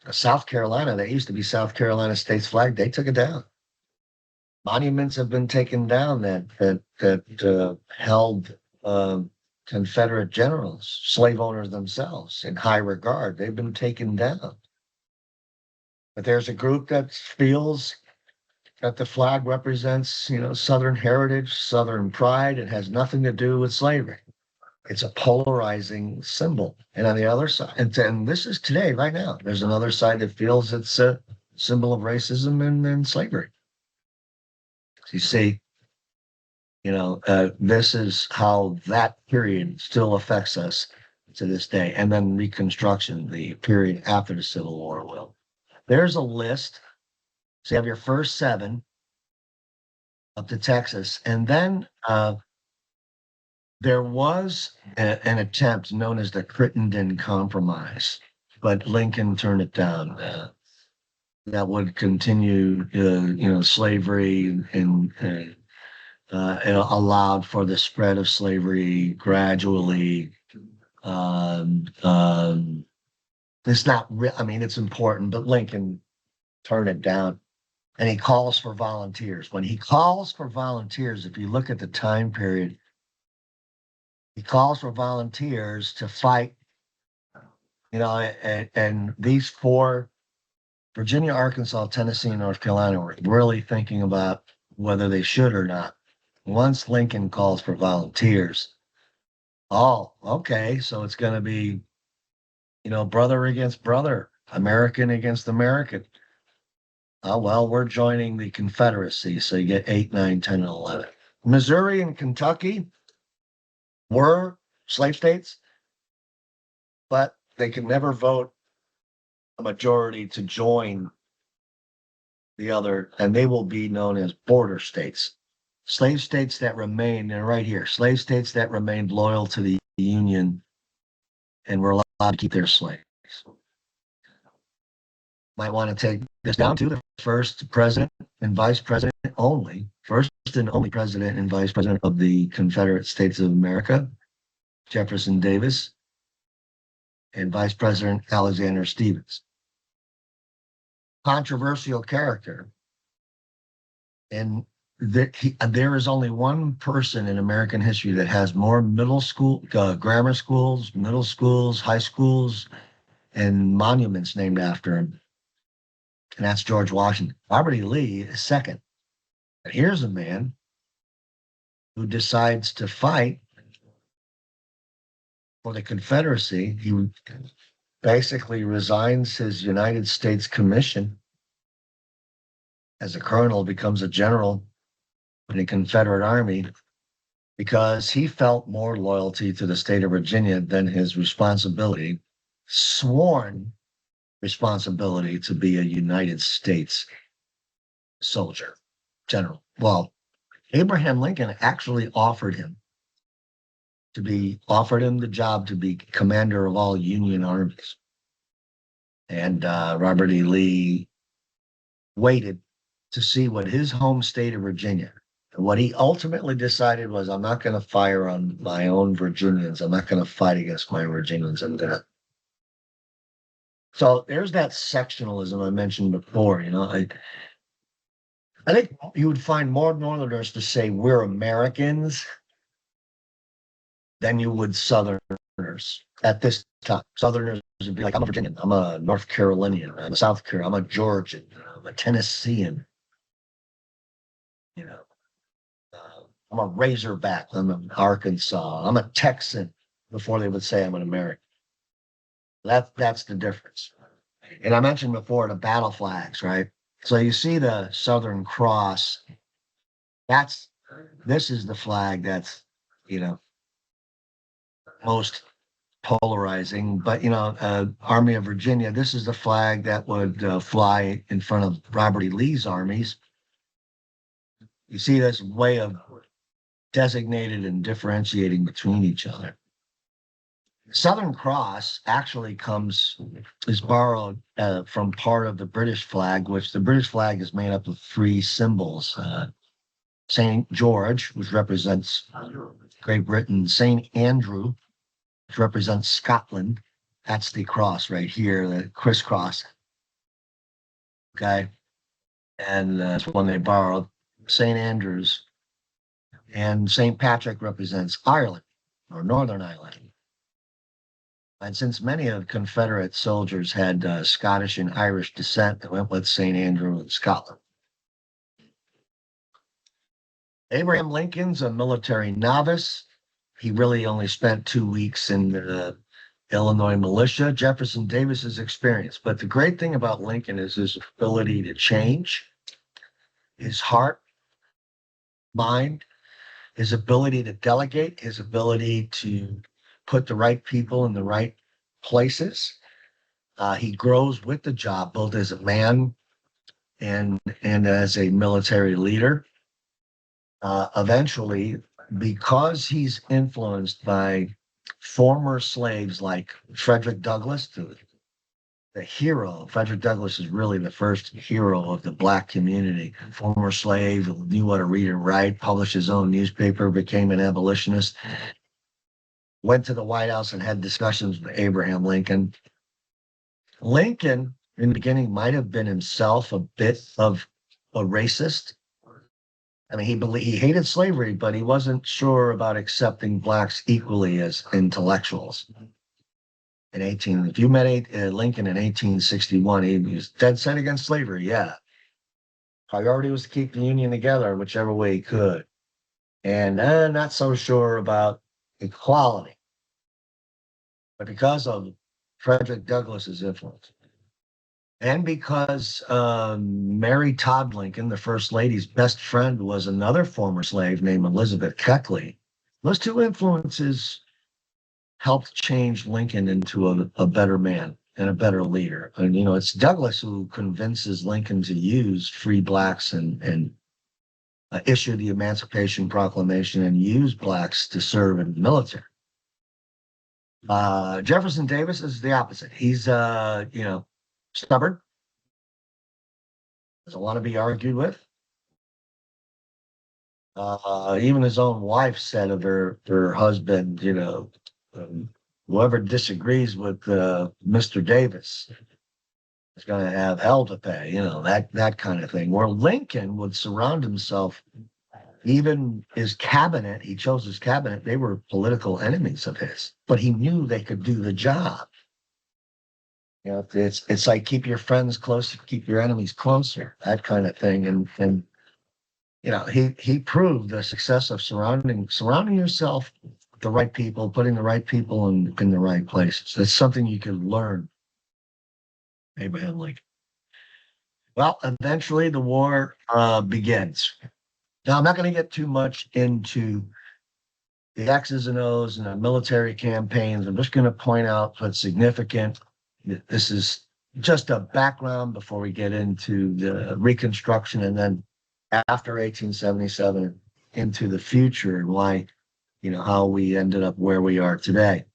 South Carolina, that used to be South Carolina state's flag, they took it down. Monuments have been taken down that held Confederate generals, slave owners themselves, in high regard. They've been taken down. But there's a group that feels that the flag represents, Southern heritage, Southern pride. It has nothing to do with slavery. It's a polarizing symbol. And on the other side, and this is today, right now, there's another side that feels it's a symbol of racism and slavery. So you see, this is how that period still affects us to this day. And then Reconstruction, the period after the Civil War will. There's a list. So you have your first 7 up to Texas. And then there was an attempt known as the Crittenden Compromise, but Lincoln turned it down. That would continue, slavery and allowed for the spread of slavery gradually. It's not, it's important, but Lincoln turned it down. And he calls for volunteers. When he calls for volunteers, if you look at the time period, he calls for volunteers to fight, and these 4, Virginia, Arkansas, Tennessee, and North Carolina, were really thinking about whether they should or not. Once Lincoln calls for volunteers, oh, okay, so it's going to be, brother against brother, American against American. Oh, well, we're joining the Confederacy, so you get 8, 9, 10, and 11. Missouri and Kentucky were slave states, but they could never vote a majority to join the other, and they will be known as border states. Slave states that remain, and right here, slave states that remained loyal to the Union and were allowed to keep their slaves. Might want to take this down to the first president and vice president only, first and only president and vice president of the Confederate States of America, Jefferson Davis, and Vice President Alexander Stephens. Controversial character. And there is only one person in American history that has more middle school, grammar schools, middle schools, high schools, and monuments named after him. And that's George Washington. Robert E. Lee is second. But here's a man who decides to fight for the Confederacy. He basically resigns his United States commission as a colonel, becomes a general in the Confederate Army because he felt more loyalty to the state of Virginia than his responsibility, sworn responsibility to be a United States soldier, general. Well, Abraham Lincoln actually offered him the job to be commander of all Union armies. And Robert E. Lee waited to see what his home state of Virginia, and what he ultimately decided was, I'm not going to fire on my own Virginians. I'm not going to fight against my Virginians. So there's that sectionalism I mentioned before. I think you would find more Northerners to say we're Americans than you would Southerners. at this time. Southerners would be like, I'm a Virginian, I'm a North Carolinian, I'm a South Carolinian, I'm a Georgian, I'm a Tennessean, you know, I'm a Razorback, I'm an Arkansas, I'm a Texan before they would say I'm an American. That's the difference. And I mentioned before the battle flags, right? So you see the Southern Cross. That's this is the flag that's you know most polarizing. But Army of Virginia. This is the flag that would fly in front of Robert E. Lee's armies. You see this way of designated and differentiating between each other. Southern Cross actually is borrowed from part of the British flag, which the British flag is made up of three symbols. St. George, which represents Great Britain, St. Andrew, which represents Scotland. That's the cross right here, the crisscross. Okay. And that's one they borrowed. St. Andrews and St. Patrick represents Ireland or Northern Ireland. And since many of the Confederate soldiers had Scottish and Irish descent, they went with St. Andrew in Scotland. Abraham Lincoln's a military novice. He really only spent 2 weeks in the Illinois militia. Jefferson Davis's experience. But the great thing about Lincoln is his ability to change, his heart, mind, his ability to delegate, his ability to put the right people in the right places. He grows with the job, both as a man and as a military leader. Eventually, because he's influenced by former slaves like Frederick Douglass, the hero. Frederick Douglass is really the first hero of the Black community. Former slave, knew how to read and write, published his own newspaper, became an abolitionist, went to the White House and had discussions with Abraham Lincoln. Lincoln, in the beginning, might have been himself a bit of a racist. I mean, he hated slavery, but he wasn't sure about accepting blacks equally as intellectuals. If you met Lincoln in 1861, he was dead set against slavery. Yeah, priority was to keep the Union together, whichever way he could, and not so sure about equality. But because of Frederick Douglass's influence, and because Mary Todd Lincoln, the first lady's best friend, was another former slave named Elizabeth Keckley. Those two influences helped change Lincoln into a better man and a better leader. And, it's Douglass who convinces Lincoln to use free blacks and issue the Emancipation Proclamation and use blacks to serve in the military. Jefferson Davis is the opposite. He's, stubborn, doesn't want to be argued with. Even his own wife said of her husband, whoever disagrees with Mr. Davis is going to have hell to pay, that kind of thing. Where Lincoln would surround himself, even his cabinet, he chose his cabinet, they were political enemies of his, but he knew they could do the job. It's like keep your friends close, keep your enemies closer, that kind of thing. And he proved the success of surrounding yourself with the right people, putting the right people in the right places. That's something you can learn. Abraham Lincoln. Well, eventually the war begins. Now, I'm not going to get too much into the X's and O's and the military campaigns. I'm just going to point out what's significant. This is just a background before we get into the Reconstruction and then after 1877 into the future and why, how we ended up where we are today.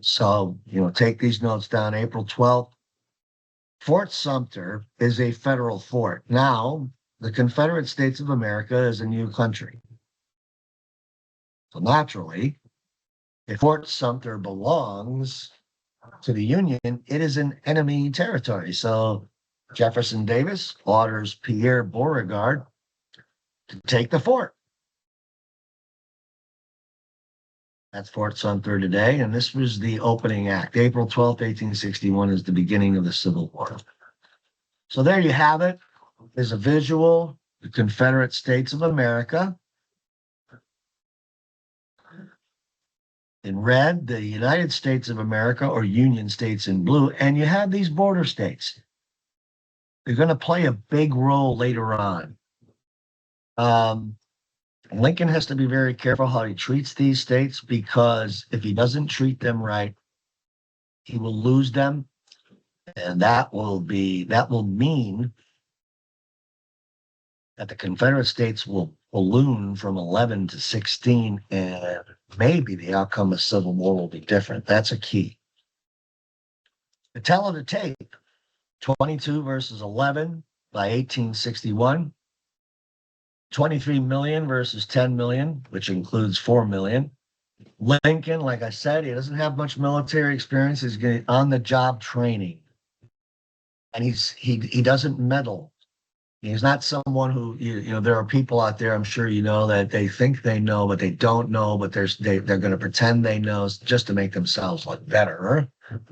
So, take these notes down. April 12th, Fort Sumter is a federal fort. Now, the Confederate States of America is a new country. So naturally, if Fort Sumter belongs to the Union, it is an enemy territory. So Jefferson Davis orders Pierre Beauregard to take the fort. That's Fort Sumter today. And this was the opening act. April 12th, 1861 is the beginning of the Civil War. So there you have it. There's a visual, the Confederate States of America. In red, the United States of America, or Union States in blue. And you have these border states. They're going to play a big role later on. Lincoln has to be very careful how he treats these states, because if he doesn't treat them right, he will lose them. And that will mean that the Confederate States will balloon from 11 to 16, and maybe the outcome of Civil War will be different. That's a key. The tell of the tape, 22 versus 11 by 1861, 23 million versus 10 million, which includes 4 million. Lincoln, like I said, he doesn't have much military experience. He's getting on the job training. And he doesn't meddle. He's not someone who, there are people out there, I'm sure you know, that they think they know, but they don't know, but they're going to pretend they know just to make themselves look better.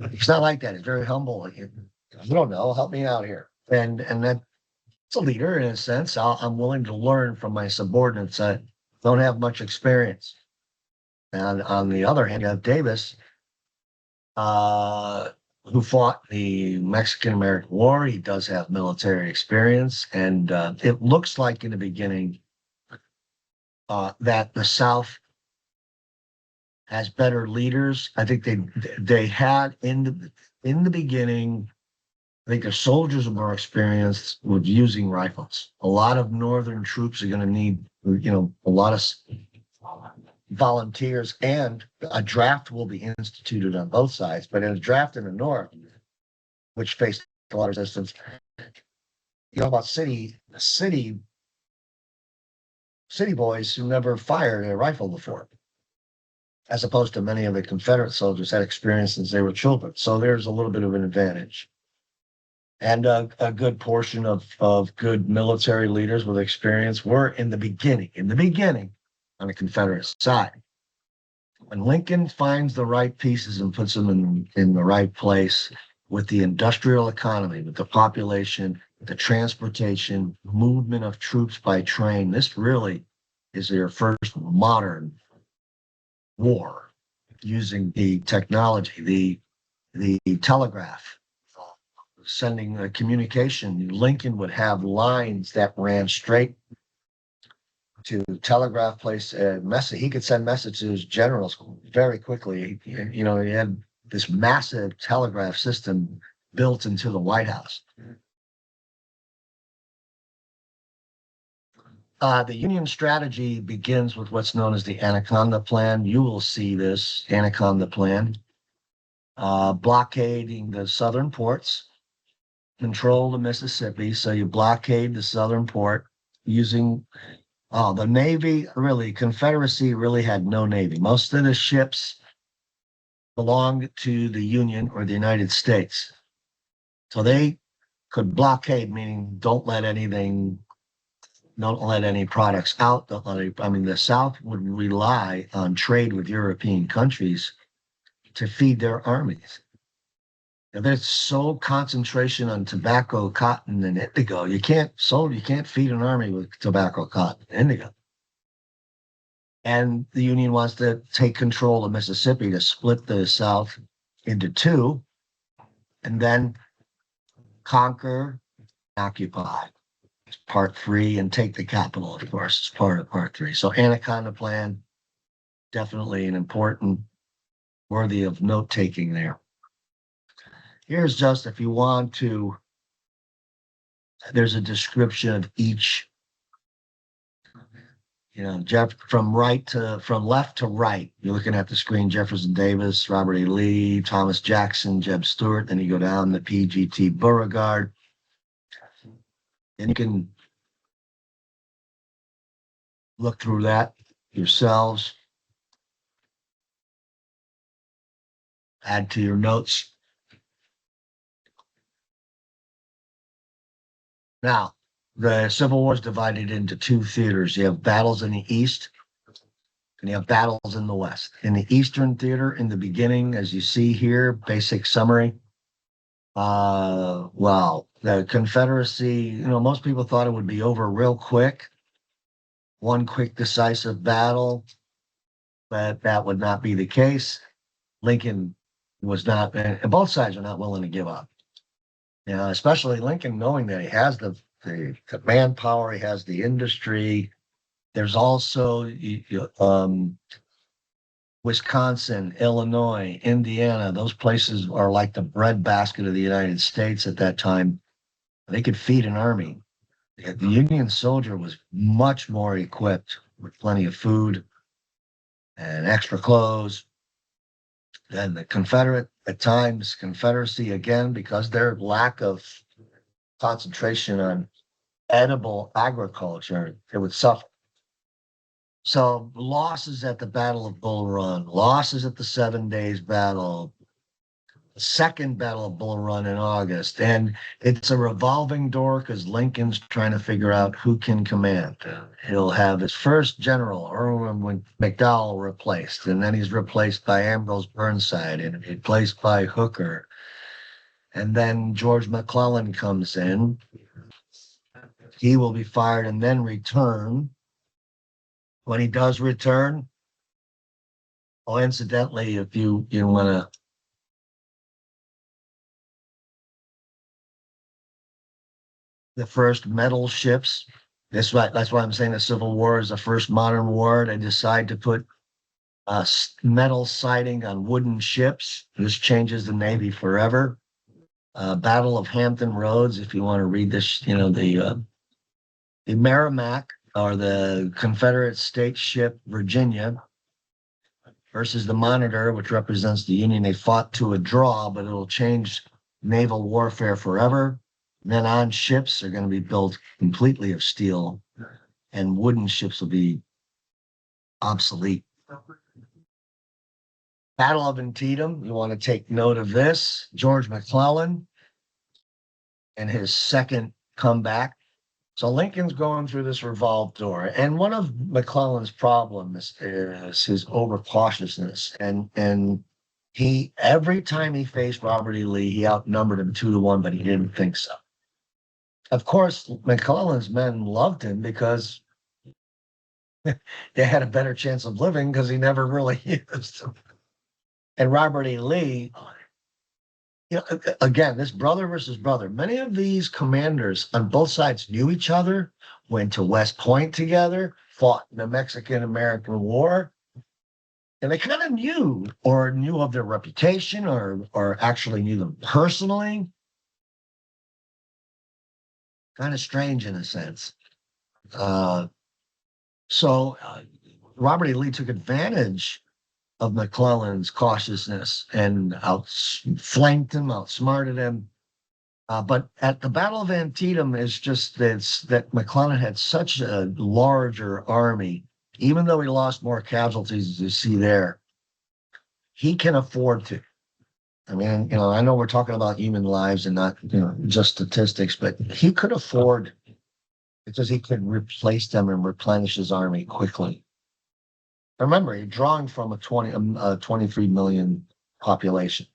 He's not like that. He's very humble. You don't know. Help me out here. And that's a leader in a sense. I'm willing to learn from my subordinates that don't have much experience. And on the other hand, you have Davis, who fought the Mexican-American War. He does have military experience, and it looks like in the beginning that the South has better leaders. I think they had in the beginning. I think the soldiers are more experienced with using rifles. A lot of Northern troops are going to need, a lot of volunteers, and a draft will be instituted on both sides. But in a draft in the North, which faced a lot of resistance, about city boys who never fired a rifle before, as opposed to many of the Confederate soldiers had experience since they were children. So there's a little bit of an advantage. And a good portion of good military leaders with experience were in the beginning on the Confederate side. When Lincoln finds the right pieces and puts them in the right place, with the industrial economy, with the population, the transportation, movement of troops by train, this really is their first modern war using the technology, the telegraph, sending a communication. Lincoln would have lines that ran straight to telegraph place a message. He could send messages to his generals very quickly. He had this massive telegraph system built into the White House. The Union strategy begins with what's known as the Anaconda Plan. You will see this Anaconda Plan. Blockading the southern ports, control the Mississippi. So you blockade the southern port using the Navy. Really, Confederacy really had no Navy. Most of the ships belonged to the Union or the United States. So they could blockade, meaning don't let any products out. The South would rely on trade with European countries to feed their armies. There's so concentration on tobacco, cotton, and indigo. You can't feed an army with tobacco, cotton, and indigo. And the Union wants to take control of Mississippi to split the South into two, and then conquer, occupy. It's part 3, and take the capital, of course, as part of part 3. So Anaconda Plan, definitely an important, worthy of note-taking there. Here's just, if you want to, there's a description of each, from left to right. You're looking at the screen: Jefferson Davis, Robert E. Lee, Thomas Jackson, Jeb Stuart. Then you go down the PGT Beauregard. And you can look through that yourselves, add to your notes. Now, the Civil War is divided into 2 theaters. You have battles in the East, and you have battles in the West. In the Eastern Theater, in the beginning, as you see here, basic summary. Well, the Confederacy, most people thought it would be over real quick. One quick, decisive battle, but that would not be the case. Lincoln was not, and both sides are not willing to give up. Especially Lincoln, knowing that he has the manpower, he has the industry. There's also Wisconsin, Illinois, Indiana. Those places are like the breadbasket of the United States at that time. They could feed an army. The Union soldier was much more equipped with plenty of food and extra clothes than the Confederate. At times, Confederacy, again, because their lack of concentration on edible agriculture, it would suffer. So losses at the Battle of Bull Run, losses at the 7 Days Battle, the second Battle of Bull Run in August. And it's a revolving door because Lincoln's trying to figure out who can command. He'll have his first general, Irwin McDowell, replaced, and then he's replaced by Ambrose Burnside and replaced by Hooker. And then George McClellan comes in. He will be fired and then return. When he does return, incidentally, if you want to, the first metal ships, that's why I'm saying the Civil War is the first modern war. They decide to put metal siding on wooden ships. This changes the Navy forever. Battle of Hampton Roads, if you want to read this, the Merrimack, or the Confederate state ship Virginia, versus the Monitor, which represents the Union. They fought to a draw, but it'll change naval warfare forever. And then on ships are going to be built completely of steel, and wooden ships will be obsolete. Battle of Antietam, you want to take note of this. George McClellan and his second comeback. So Lincoln's going through this revolved door. And one of McClellan's problems is his overcautiousness. And he, every time he faced Robert E. Lee, he outnumbered him 2-1, but he didn't think so. Of course, McClellan's men loved him because they had a better chance of living because he never really used them. And Robert E. Lee, again, this brother versus brother. Many of these commanders on both sides knew each other, went to West Point together, fought in the Mexican-American War, and they kind of knew of their reputation or actually knew them personally. Kind of strange in a sense. So Robert E. Lee took advantage of McClellan's cautiousness and outflanked him, outsmarted him. But at the Battle of Antietam, it's just that McClellan had such a larger army, even though he lost more casualties, as you see there, he can afford to. I mean, I know we're talking about human lives and not, just statistics, but he could afford, because he could replace them and replenish his army quickly. Remember, you're drawing from a 23 million population.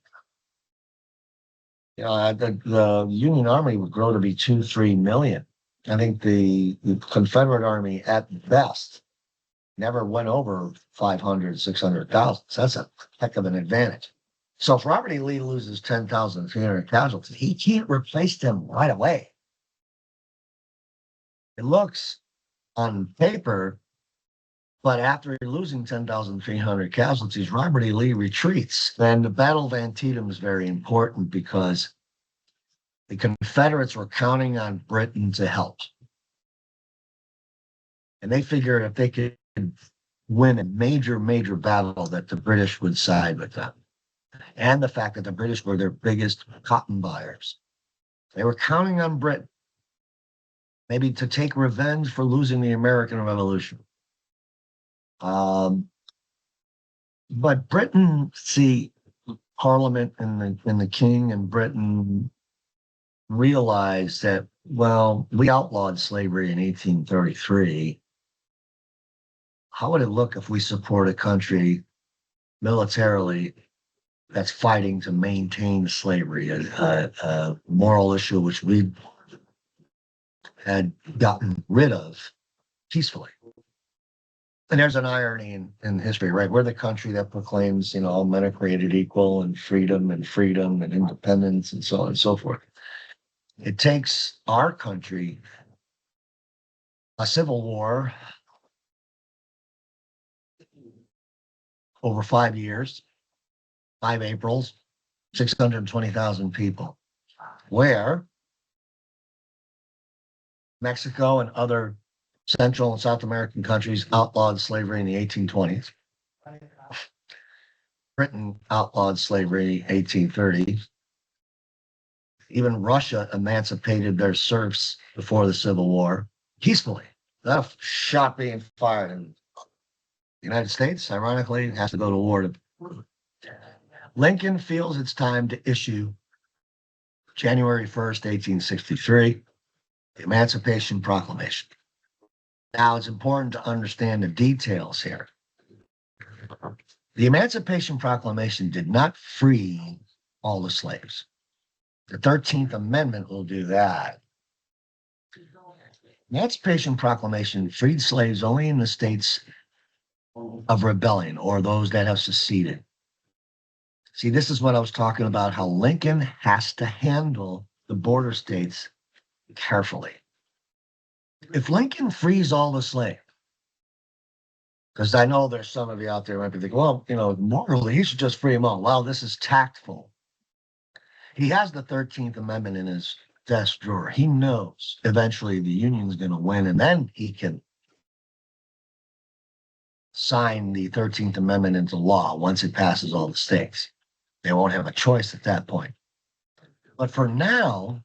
The Union Army would grow to be 2-3 million. I think the Confederate Army, at best, never went over 500, 600,000. So that's a heck of an advantage. So if Robert E. Lee loses 10,300 casualties, he can't replace them right away. It looks on paper, but after losing 10,300 casualties, Robert E. Lee retreats. And the Battle of Antietam is very important because the Confederates were counting on Britain to help. And they figured if they could win a major, major battle, that the British would side with them. And the fact that the British were their biggest cotton buyers. They were counting on Britain, maybe to take revenge for losing the American Revolution. But Britain, Parliament and the King and Britain realized that, well, we outlawed slavery in 1833. how would it look if we support a country militarily that's fighting to maintain slavery, a moral issue which we had gotten rid of peacefully? And there's an irony in history, right? We're the country that proclaims, all men are created equal and freedom and independence and so on and so forth. It takes our country a civil war over 5 years, 5 Aprils, 620,000 people, where Mexico and other Central and South American countries outlawed slavery in the 1820s. Britain outlawed slavery in 1830. Even Russia emancipated their serfs before the Civil War peacefully. Not a shot being fired. And the United States, ironically, has to go to war. Lincoln feels it's time to issue January 1st, 1863, the Emancipation Proclamation. Now, it's important to understand the details here. The Emancipation Proclamation did not free all the slaves. The 13th Amendment will do that. Emancipation Proclamation freed slaves only in the states of rebellion or those that have seceded. See, this is what I was talking about, how Lincoln has to handle the border states carefully. If Lincoln frees all the slaves, because I know there's some of you out there who might be thinking, well, morally, he should just free them all. Well, this is tactful. He has the 13th Amendment in his desk drawer. He knows eventually the Union's going to win, and then he can sign the 13th Amendment into law once it passes all the states. They won't have a choice at that point. But for now,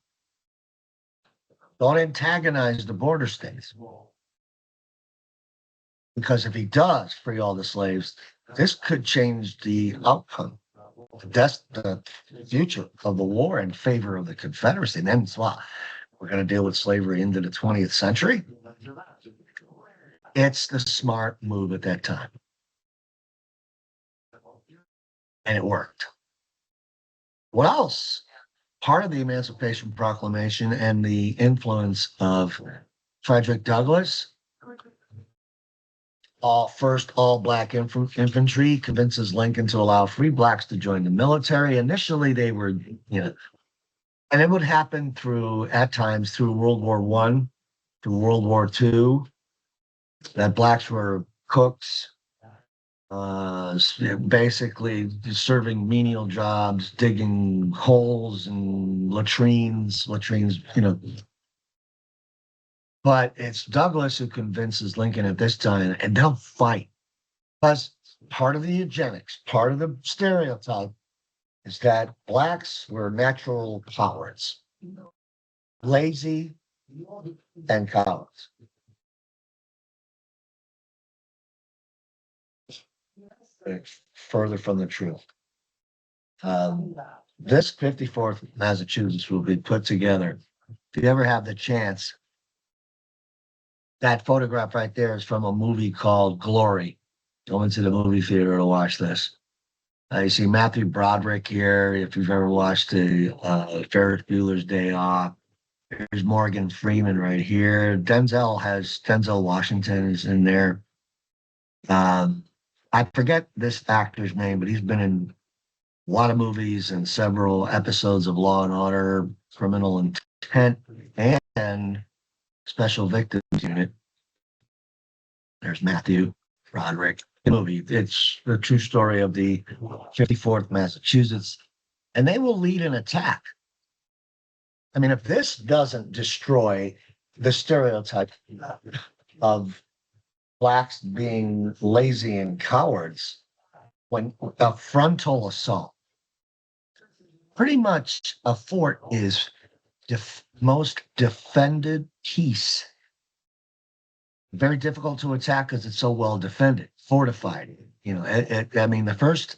don't antagonize the border states. Because if he does free all the slaves, this could change the outcome, the future of the war in favor of the Confederacy. And then, well, we're going to deal with slavery into the 20th century. It's the smart move at that time. And it worked. What else? Part of the Emancipation Proclamation and the influence of Frederick Douglass, all black infantry convinces Lincoln to allow free blacks to join the military. Initially, they were, and it would happen at times through World War I, through World War II, that blacks were cooks, basically serving menial jobs, digging holes and latrines, But it's Douglas who convinces Lincoln at this time, and they'll fight. Because part of the eugenics, part of the stereotype is that blacks were natural cowards, lazy and cowards. It's further from the truth. This 54th Massachusetts will be put together. If you ever have the chance, that photograph right there is from a movie called Glory. Go into the movie theater to watch this. You see Matthew Broderick here. If you've ever watched the Ferris Bueller's Day Off, there's Morgan Freeman right here. Denzel Washington is in there. I forget this actor's name, but he's been in a lot of movies and several episodes of Law and Order, Criminal Intent, and Special Victims Unit. There's Matthew Broderick. The movie. It's the true story of the 54th Massachusetts, and they will lead an attack. I mean, if this doesn't destroy the stereotype of blacks being lazy and cowards, when a frontal assault, pretty much a fort is most defended piece. Very difficult to attack because it's so well defended, fortified. The first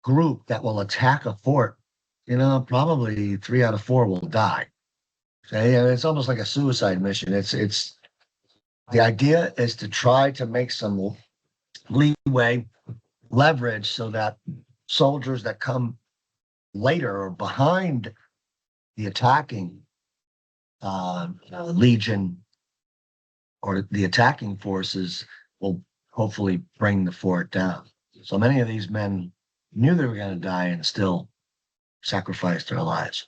group that will attack a fort, probably 3 out of 4 will die. So, it's almost like a suicide mission. It's The idea is to try to make some leeway, leverage, so that soldiers that come later or behind the attacking legion or the attacking forces will hopefully bring the fort down. So many of these men knew they were going to die and still sacrificed their lives.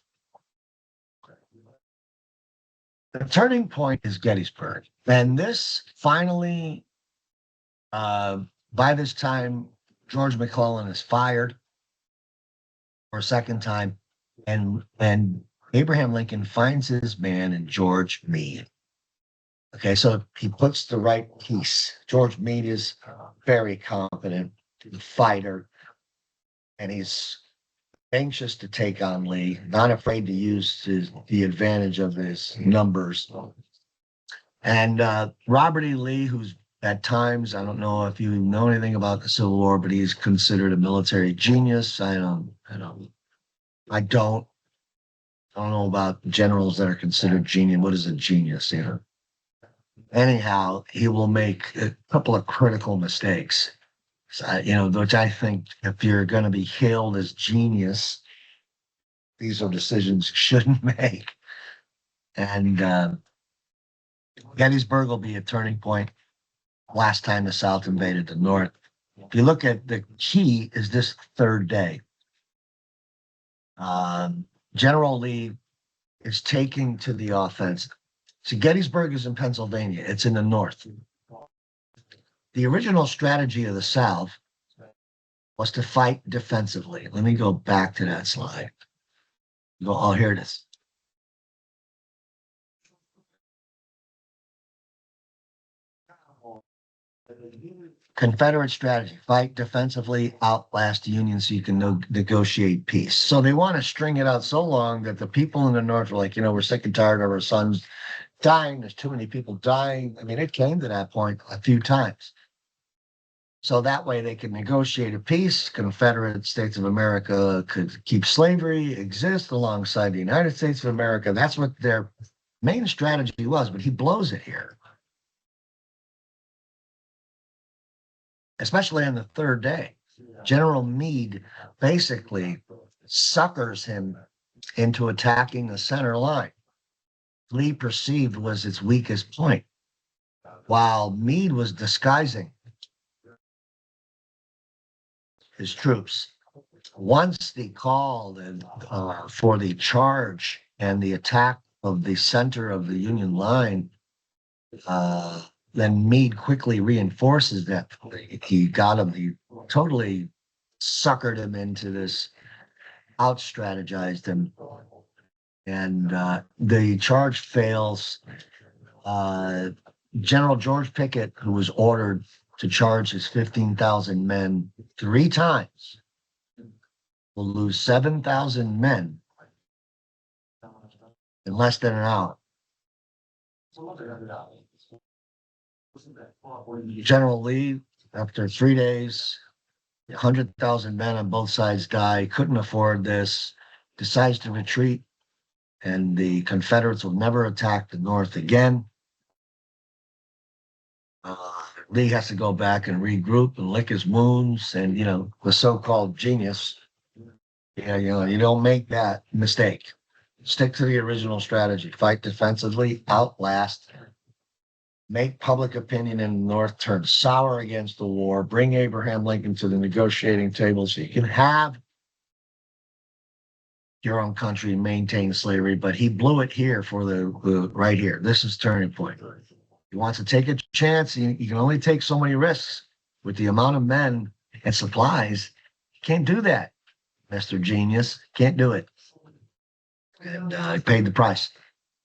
The turning point is Gettysburg. And this finally, by this time, George McClellan is fired for a second time. And Abraham Lincoln finds his man in George Meade. Okay, so he puts the right piece. George Meade is very competent, a fighter, and he's anxious to take on Lee, not afraid to use the advantage of his numbers. And Robert E. Lee, who's at times, I don't know if you know anything about the Civil War, but he's considered a military genius. I don't know about generals that are considered genius. What is a genius? Anyhow, he will make a couple of critical mistakes. Which I think if you're going to be hailed as genius, these are decisions you shouldn't make. And Gettysburg will be a turning point. Last time the South invaded the North. If you look at the key is this third day. General Lee is taking to the offensive. So Gettysburg is in Pennsylvania. It's in the North. The original strategy of the South was to fight defensively. Let me go back to that slide. Here it is. Confederate strategy: fight defensively, outlast the Union so you can negotiate peace. So they want to string it out so long that the people in the North are like, we're sick and tired of our sons dying. There's too many people dying. I mean, it came to that point a few times. So that way they could negotiate a peace. Confederate States of America could keep slavery, exist alongside the United States of America. That's what their main strategy was, but he blows it here. Especially on the third day. General Meade basically suckers him into attacking the center line. Lee perceived was its weakest point, while Meade was disguising his troops. Once the call for the charge and the attack of the center of the Union line, then Meade quickly reinforces that. He got him, he totally suckered him into this, out-strategized him. And the charge fails. General George Pickett, who was ordered to charge his 15,000 men 3 times, will lose 7,000 men in less than an hour. General Lee, after 3 days, 100,000 men on both sides die, couldn't afford this, decides to retreat, and the Confederates will never attack the North again. Lee has to go back and regroup and lick his wounds, and the so-called genius, you don't make that mistake. Stick to the original strategy: fight defensively, outlast, make public opinion in the North turn sour against the war, bring Abraham Lincoln to the negotiating table so you can have your own country and maintain slavery. But he blew it here for the right here. This is turning point. He wants to take a chance. You can only take so many risks with the amount of men and supplies. You can't do that, Mr. Genius. Can't do it. And he paid the price.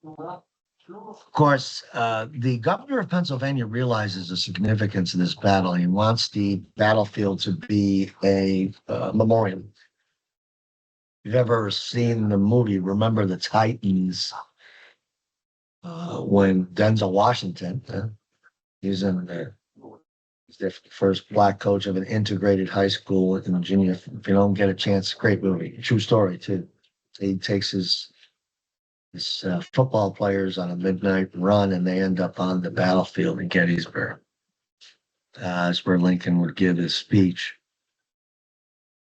Of course, the governor of Pennsylvania realizes the significance of this battle. He wants the battlefield to be a memorial. If you've ever seen the movie Remember the Titans, when Denzel Washington, he's in there. He's the first Black coach of an integrated high school in Virginia. If you don't get a chance, great movie. True story, too. He takes his This football players on a midnight run, and they end up on the battlefield in Gettysburg. That's where Lincoln would give his speech.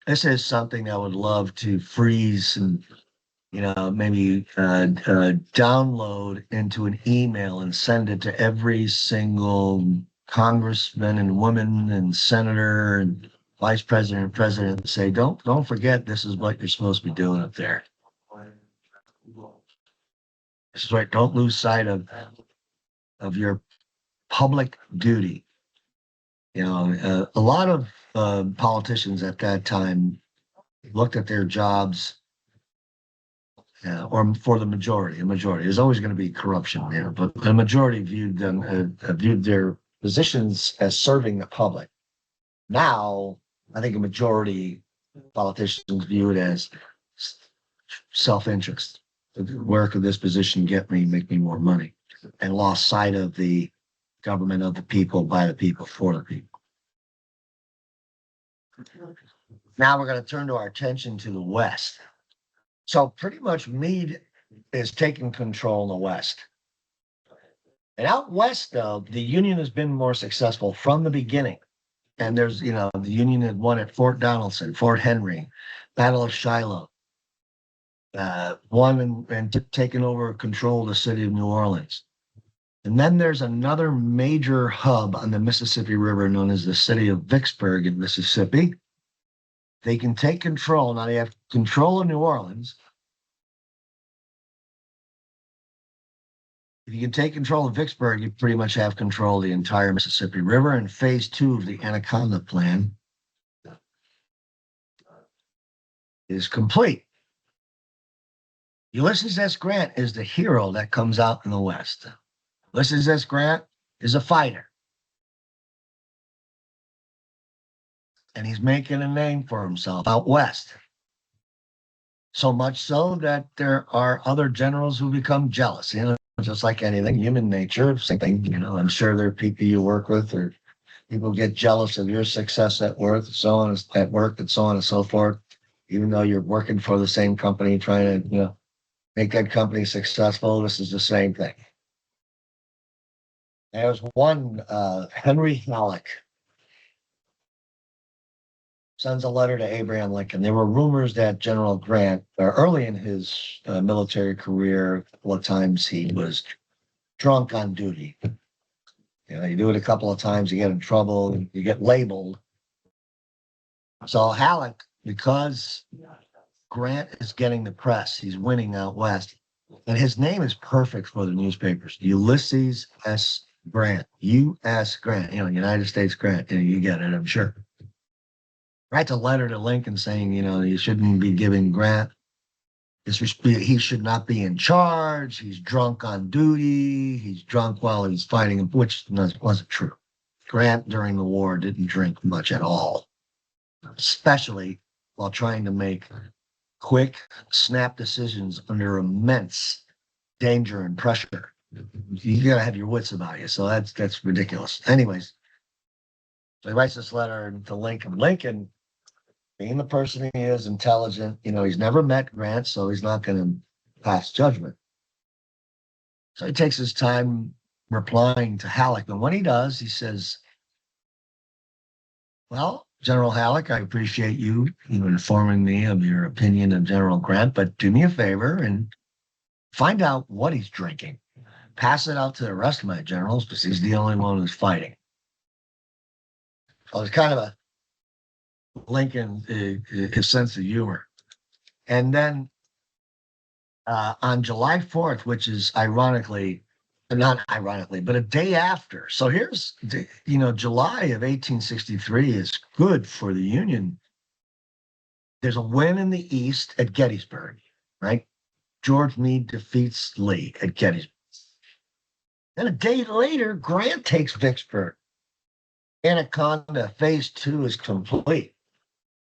This is something I would love to freeze and maybe download into an email and send it to every single congressman and woman and senator and vice president and president and say, don't forget this is what you're supposed to be doing up there. This is right. Don't lose sight of your public duty. A lot of politicians at that time looked at their jobs, or for the majority. There's always going to be corruption there, but the majority viewed their positions as serving the public. Now, I think a majority of politicians view it as self-interest. Where could this position get me, make me more money? And lost sight of the government of the people, by the people, for the people. Now we're going to turn to our attention to the West. So pretty much Meade is taking control in the West. And out West, though, the Union has been more successful from the beginning. And there's, the Union had won at Fort Donelson, Fort Henry, Battle of Shiloh, won and taken over control of the city of New Orleans. And then there's another major hub on the Mississippi River known as the city of Vicksburg in Mississippi. They can take control. Now they have control of New Orleans. If you can take control of Vicksburg, you pretty much have control of the entire Mississippi River. And phase 2 of the Anaconda Plan is complete. Ulysses S. Grant is the hero that comes out in the West. Ulysses S. Grant is a fighter. And he's making a name for himself out West. So much so that there are other generals who become jealous, just like anything, human nature, same thing, I'm sure there are people you work with or people get jealous of your success at work, so on and so forth, even though you're working for the same company, trying to, make that company successful. This is the same thing. There was one, Henry Halleck, sends a letter to Abraham Lincoln. There were rumors that General Grant, early in his military career, a couple of times he was drunk on duty. You do it a couple of times, you get in trouble, you get labeled. So Halleck, because Grant is getting the press, he's winning out West, and his name is perfect for the newspapers. Ulysses S. Grant, U.S. Grant, United States Grant. You get it, I'm sure. Writes a letter to Lincoln saying, you shouldn't be giving Grant he should not be in charge. He's drunk on duty. He's drunk while he's fighting, which wasn't true. Grant during the war didn't drink much at all, especially while trying to make quick, snap decisions under immense danger and pressure. You got to have your wits about you. So that's ridiculous. Anyways, so he writes this letter to Lincoln. Lincoln, being the person he is, intelligent, he's never met Grant, so he's not going to pass judgment. So he takes his time replying to Halleck. And when he does, he says, well, General Halleck, I appreciate you, informing me of your opinion of General Grant, but do me a favor and find out what he's drinking. Pass it out to the rest of my generals because he's the only one who's fighting. So it's kind of a Lincoln, his sense of humor. And then on July 4th, which is not ironically, but a day after. So here's, July of 1863 is good for the Union. There's a win in the East at Gettysburg, right? George Meade defeats Lee at Gettysburg. Then a day later, Grant takes Vicksburg. Anaconda phase 2 is complete.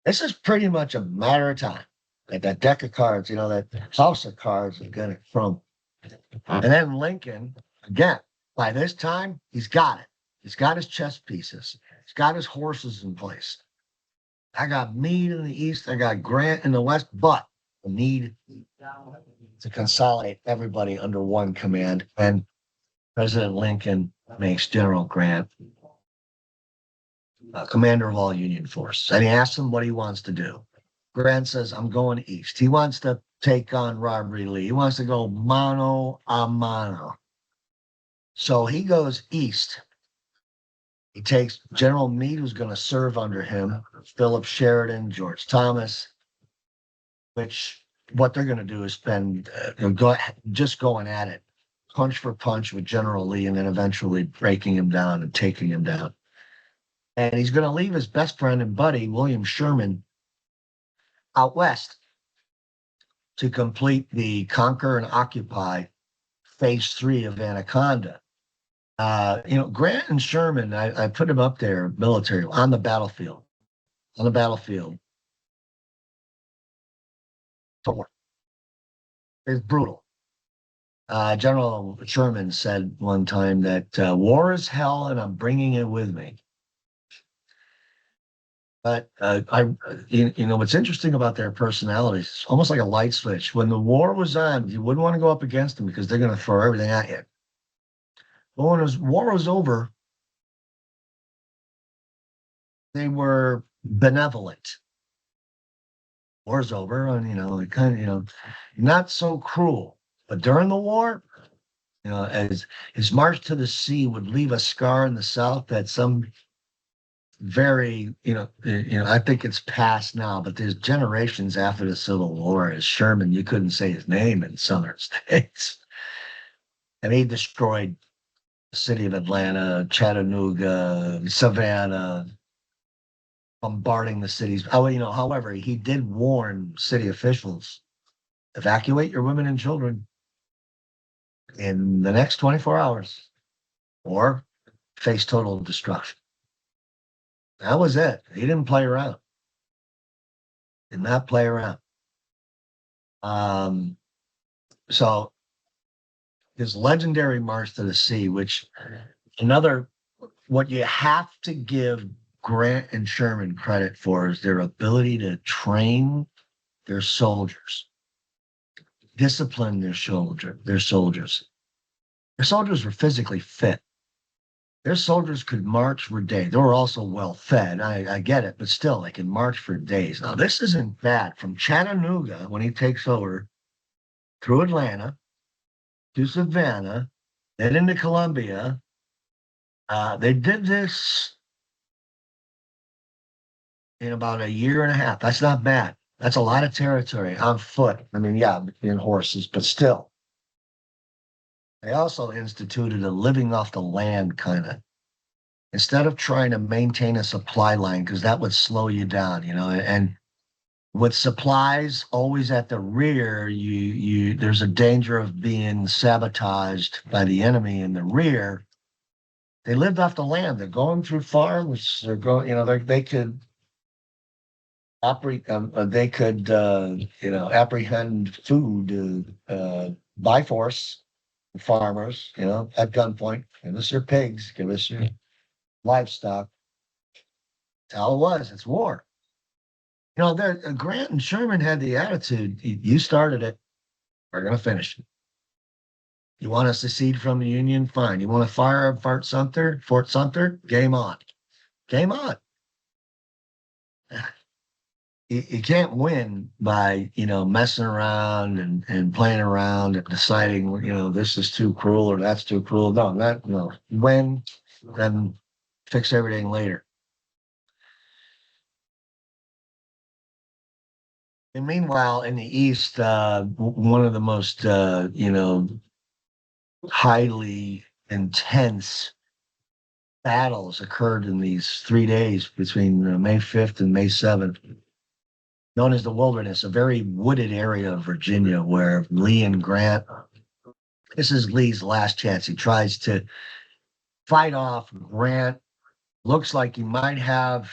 This is pretty much a matter of time. That deck of cards, that house of cards is going to crumble. And then Lincoln, again, by this time, he's got it. He's got his chess pieces. He's got his horses in place. I got Meade in the East. I got Grant in the West. But need to consolidate everybody under one command. And President Lincoln makes General Grant commander of all Union forces. And he asks him what he wants to do. Grant says, I'm going east. He wants to take on Robert E. Lee. He wants to go mano a mano. So he goes east. He takes General Meade, who's going to serve under him, Philip Sheridan, George Thomas, which what they're going to do is spend just going at it, punch for punch with General Lee, and then eventually breaking him down and taking him down. And he's going to leave his best friend and buddy, William Sherman, out west to complete the conquer and occupy phase 3 of Anaconda. Grant and Sherman, I put them up there, military, on the battlefield. On the battlefield. It's brutal. General Sherman said one time that war is hell and I'm bringing it with me. But what's interesting about their personalities, it's almost like a light switch. When the war was on, you wouldn't want to go up against them because they're going to throw everything at you. But when war was over, they were benevolent. War's over, and not so cruel. But during the war, as his march to the sea would leave a scar in the South that some very, I think it's past now, but there's generations after the Civil War. As Sherman, you couldn't say his name in southern states, and he destroyed the city of Atlanta, Chattanooga, Savannah, bombarding the cities. However, he did warn city officials, evacuate your women and children in the next 24 hours or face total destruction. That was it. He didn't play around. Did not play around. So his legendary march to the sea, which what you have to give Grant and Sherman credit for is their ability to train their soldiers, discipline their soldiers. Their soldiers were physically fit. Their soldiers could march for days. They were also well fed. I get it, but still, they can march for days. Now, this isn't bad. From Chattanooga, when he takes over, through Atlanta, to Savannah, then into Columbia. They did this in about a year and a half. That's not bad. That's a lot of territory on foot. I mean, yeah, in horses, but still. They also instituted a living off the land kind of. Instead of trying to maintain a supply line, because that would slow you down, and with supplies always at the rear, there's a danger of being sabotaged by the enemy in the rear. They lived off the land. They're going through farms. They're going, they could apprehend food by force. Farmers, at gunpoint. Give us your pigs. Give us your livestock. That's all it was. It's war. Grant and Sherman had the attitude, you started it, we're going to finish it. You want to secede from the Union? Fine. You want to fire up Fort Sumter? Game on. Game on. You can't win by, messing around and playing around and deciding, this is too cruel or that's too cruel. No. Win, then fix everything later. And meanwhile, in the East, one of the most, highly intense battles occurred in these 3 days between May 5th and May 7th, known as the Wilderness, a very wooded area of Virginia where Lee and Grant, this is Lee's last chance. He tries to fight off Grant. Looks like he might have,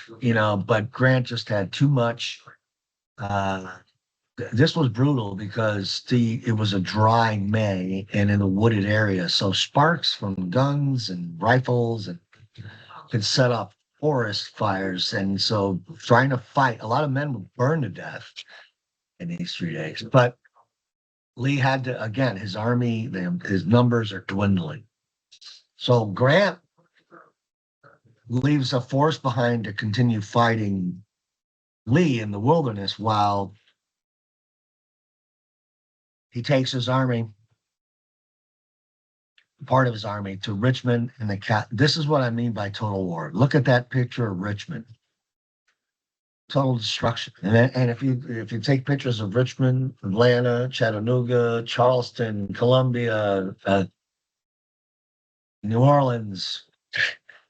but Grant just had too much. This was brutal because it was a dry May and in a wooded area. So sparks from guns and rifles and could set off forest fires. And so trying to fight, a lot of men would burn to death. in these 3 days. But Lee had to, again, his army, his numbers are dwindling. So Grant leaves a force behind to continue fighting Lee in the wilderness while he takes his army, part of his army, to Richmond and the cat. This is what I mean by total war. Look at that picture of Richmond. Total destruction. And if you take pictures of Richmond, Atlanta, Chattanooga, Charleston, Columbia, New Orleans,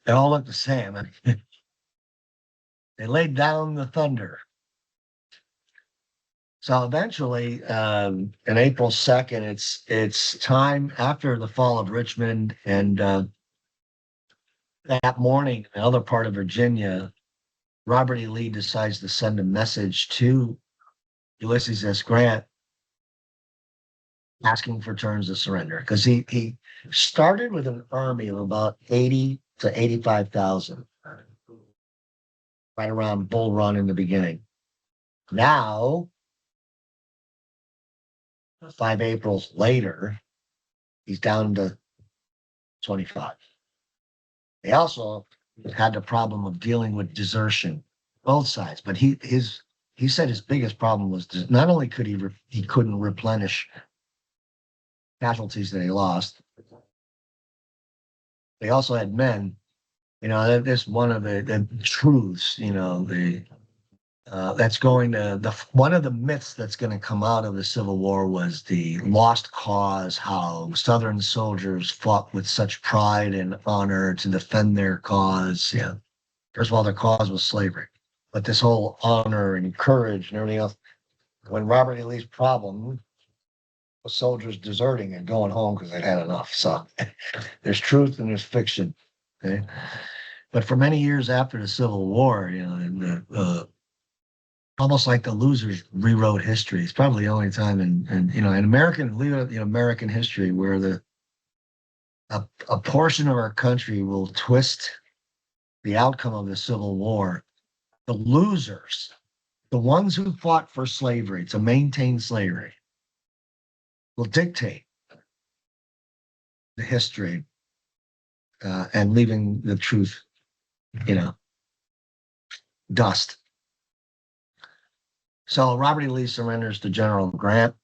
they all look the same. They laid down the thunder. So eventually, in April 2nd, it's time after the fall of Richmond, and that morning, in another part of Virginia, Robert E. Lee decides to send a message to Ulysses S. Grant asking for terms of surrender, because he started with an army of about 80 to 85,000, right around Bull Run in the beginning. Now, 5 Aprils later, he's down to 25. They also had the problem of dealing with desertion, both sides. But he said his biggest problem was not only could he couldn't replenish casualties that he lost, they also had men. That's one of the truths. That's going to one of the myths that's going to come out of the Civil War was the lost cause, how Southern soldiers fought with such pride and honor to defend their cause. Yeah. First of all, their cause was slavery, but this whole honor and courage and everything else, when Robert E. Lee's problem was soldiers deserting and going home because they'd had enough. So there's truth and there's fiction. Okay. But for many years after the Civil War, almost like the losers rewrote history. It's probably the only time in American history where a portion of our country will twist the outcome of the Civil War. The losers, the ones who fought for slavery, to maintain slavery, will dictate the history, and leaving the truth, dust. So Robert E. Lee surrenders to General Grant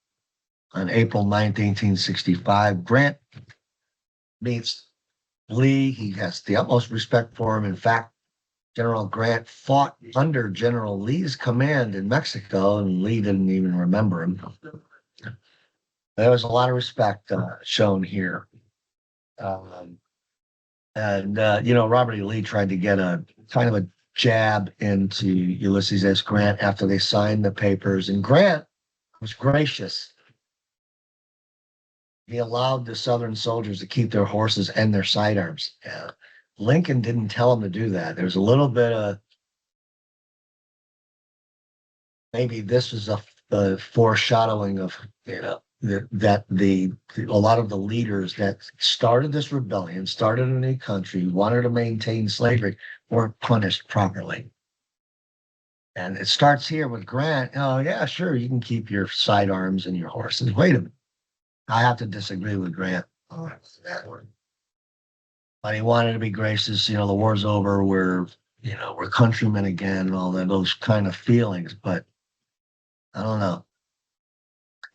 on April 9th, 1865. Grant meets Lee. He has the utmost respect for him. In fact, General Grant fought under General Lee's command in Mexico, and Lee didn't even remember him. There was a lot of respect shown here. Robert E. Lee tried to get a kind of a jab into Ulysses S. Grant after they signed the papers, and Grant was gracious. He allowed the Southern soldiers to keep their horses and their sidearms. Lincoln didn't tell him to do that. There's a little bit of, maybe this is a foreshadowing of, that a lot of the leaders that started this rebellion, started a new country, wanted to maintain slavery, weren't punished properly. And it starts here with Grant. Oh, yeah, sure, you can keep your sidearms and your horses. Wait a minute. I have to disagree with Grant. But he wanted to be gracious. The war's over. We're countrymen again, and all that, those kind of feelings. But I don't know.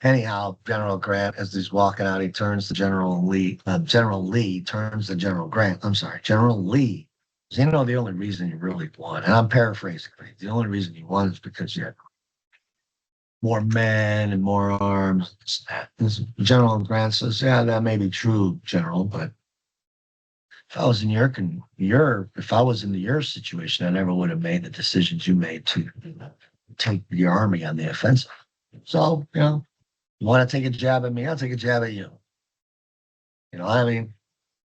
Anyhow, General Grant, as he's walking out, he turns to General Lee. General Lee turns to General Grant. I'm sorry, General Lee. The only reason you really won, and I'm paraphrasing, the only reason you won is because you had more men and more arms. General Grant says, "Yeah, that may be true, General, but if I was in your situation, I never would have made the decisions you made to take the army on the offensive. So, you want to take a jab at me? I'll take a jab at you.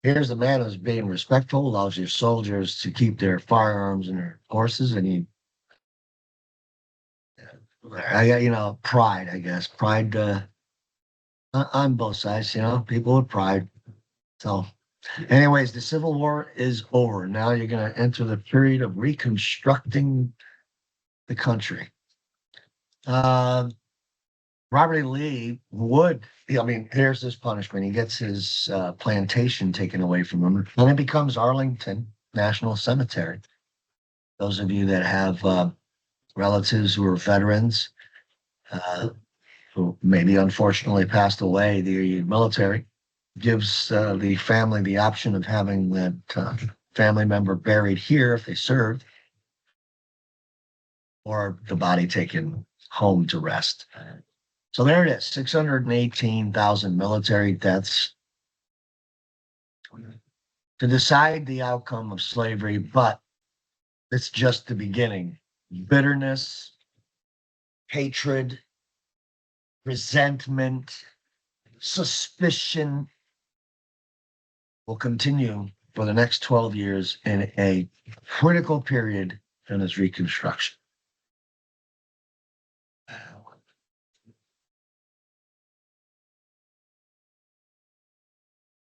Here's a man who's being respectful, allows your soldiers to keep their firearms and their horses, and pride, I guess. Pride on both sides, people with pride. So, anyways, the Civil War is over. Now you're going to enter the period of reconstructing the country. Robert E. Lee would, I mean, here's his punishment. He gets his plantation taken away from him, and it becomes Arlington National Cemetery. Those of you that have relatives who are veterans, uh, who maybe unfortunately passed away, the military gives the family the option of having that family member buried here if they served, or the body taken home to rest. So there it is, 618,000 military deaths to decide the outcome of slavery, but it's just the beginning. Bitterness, hatred, resentment, suspicion will continue for the next 12 years in a critical period known as Reconstruction.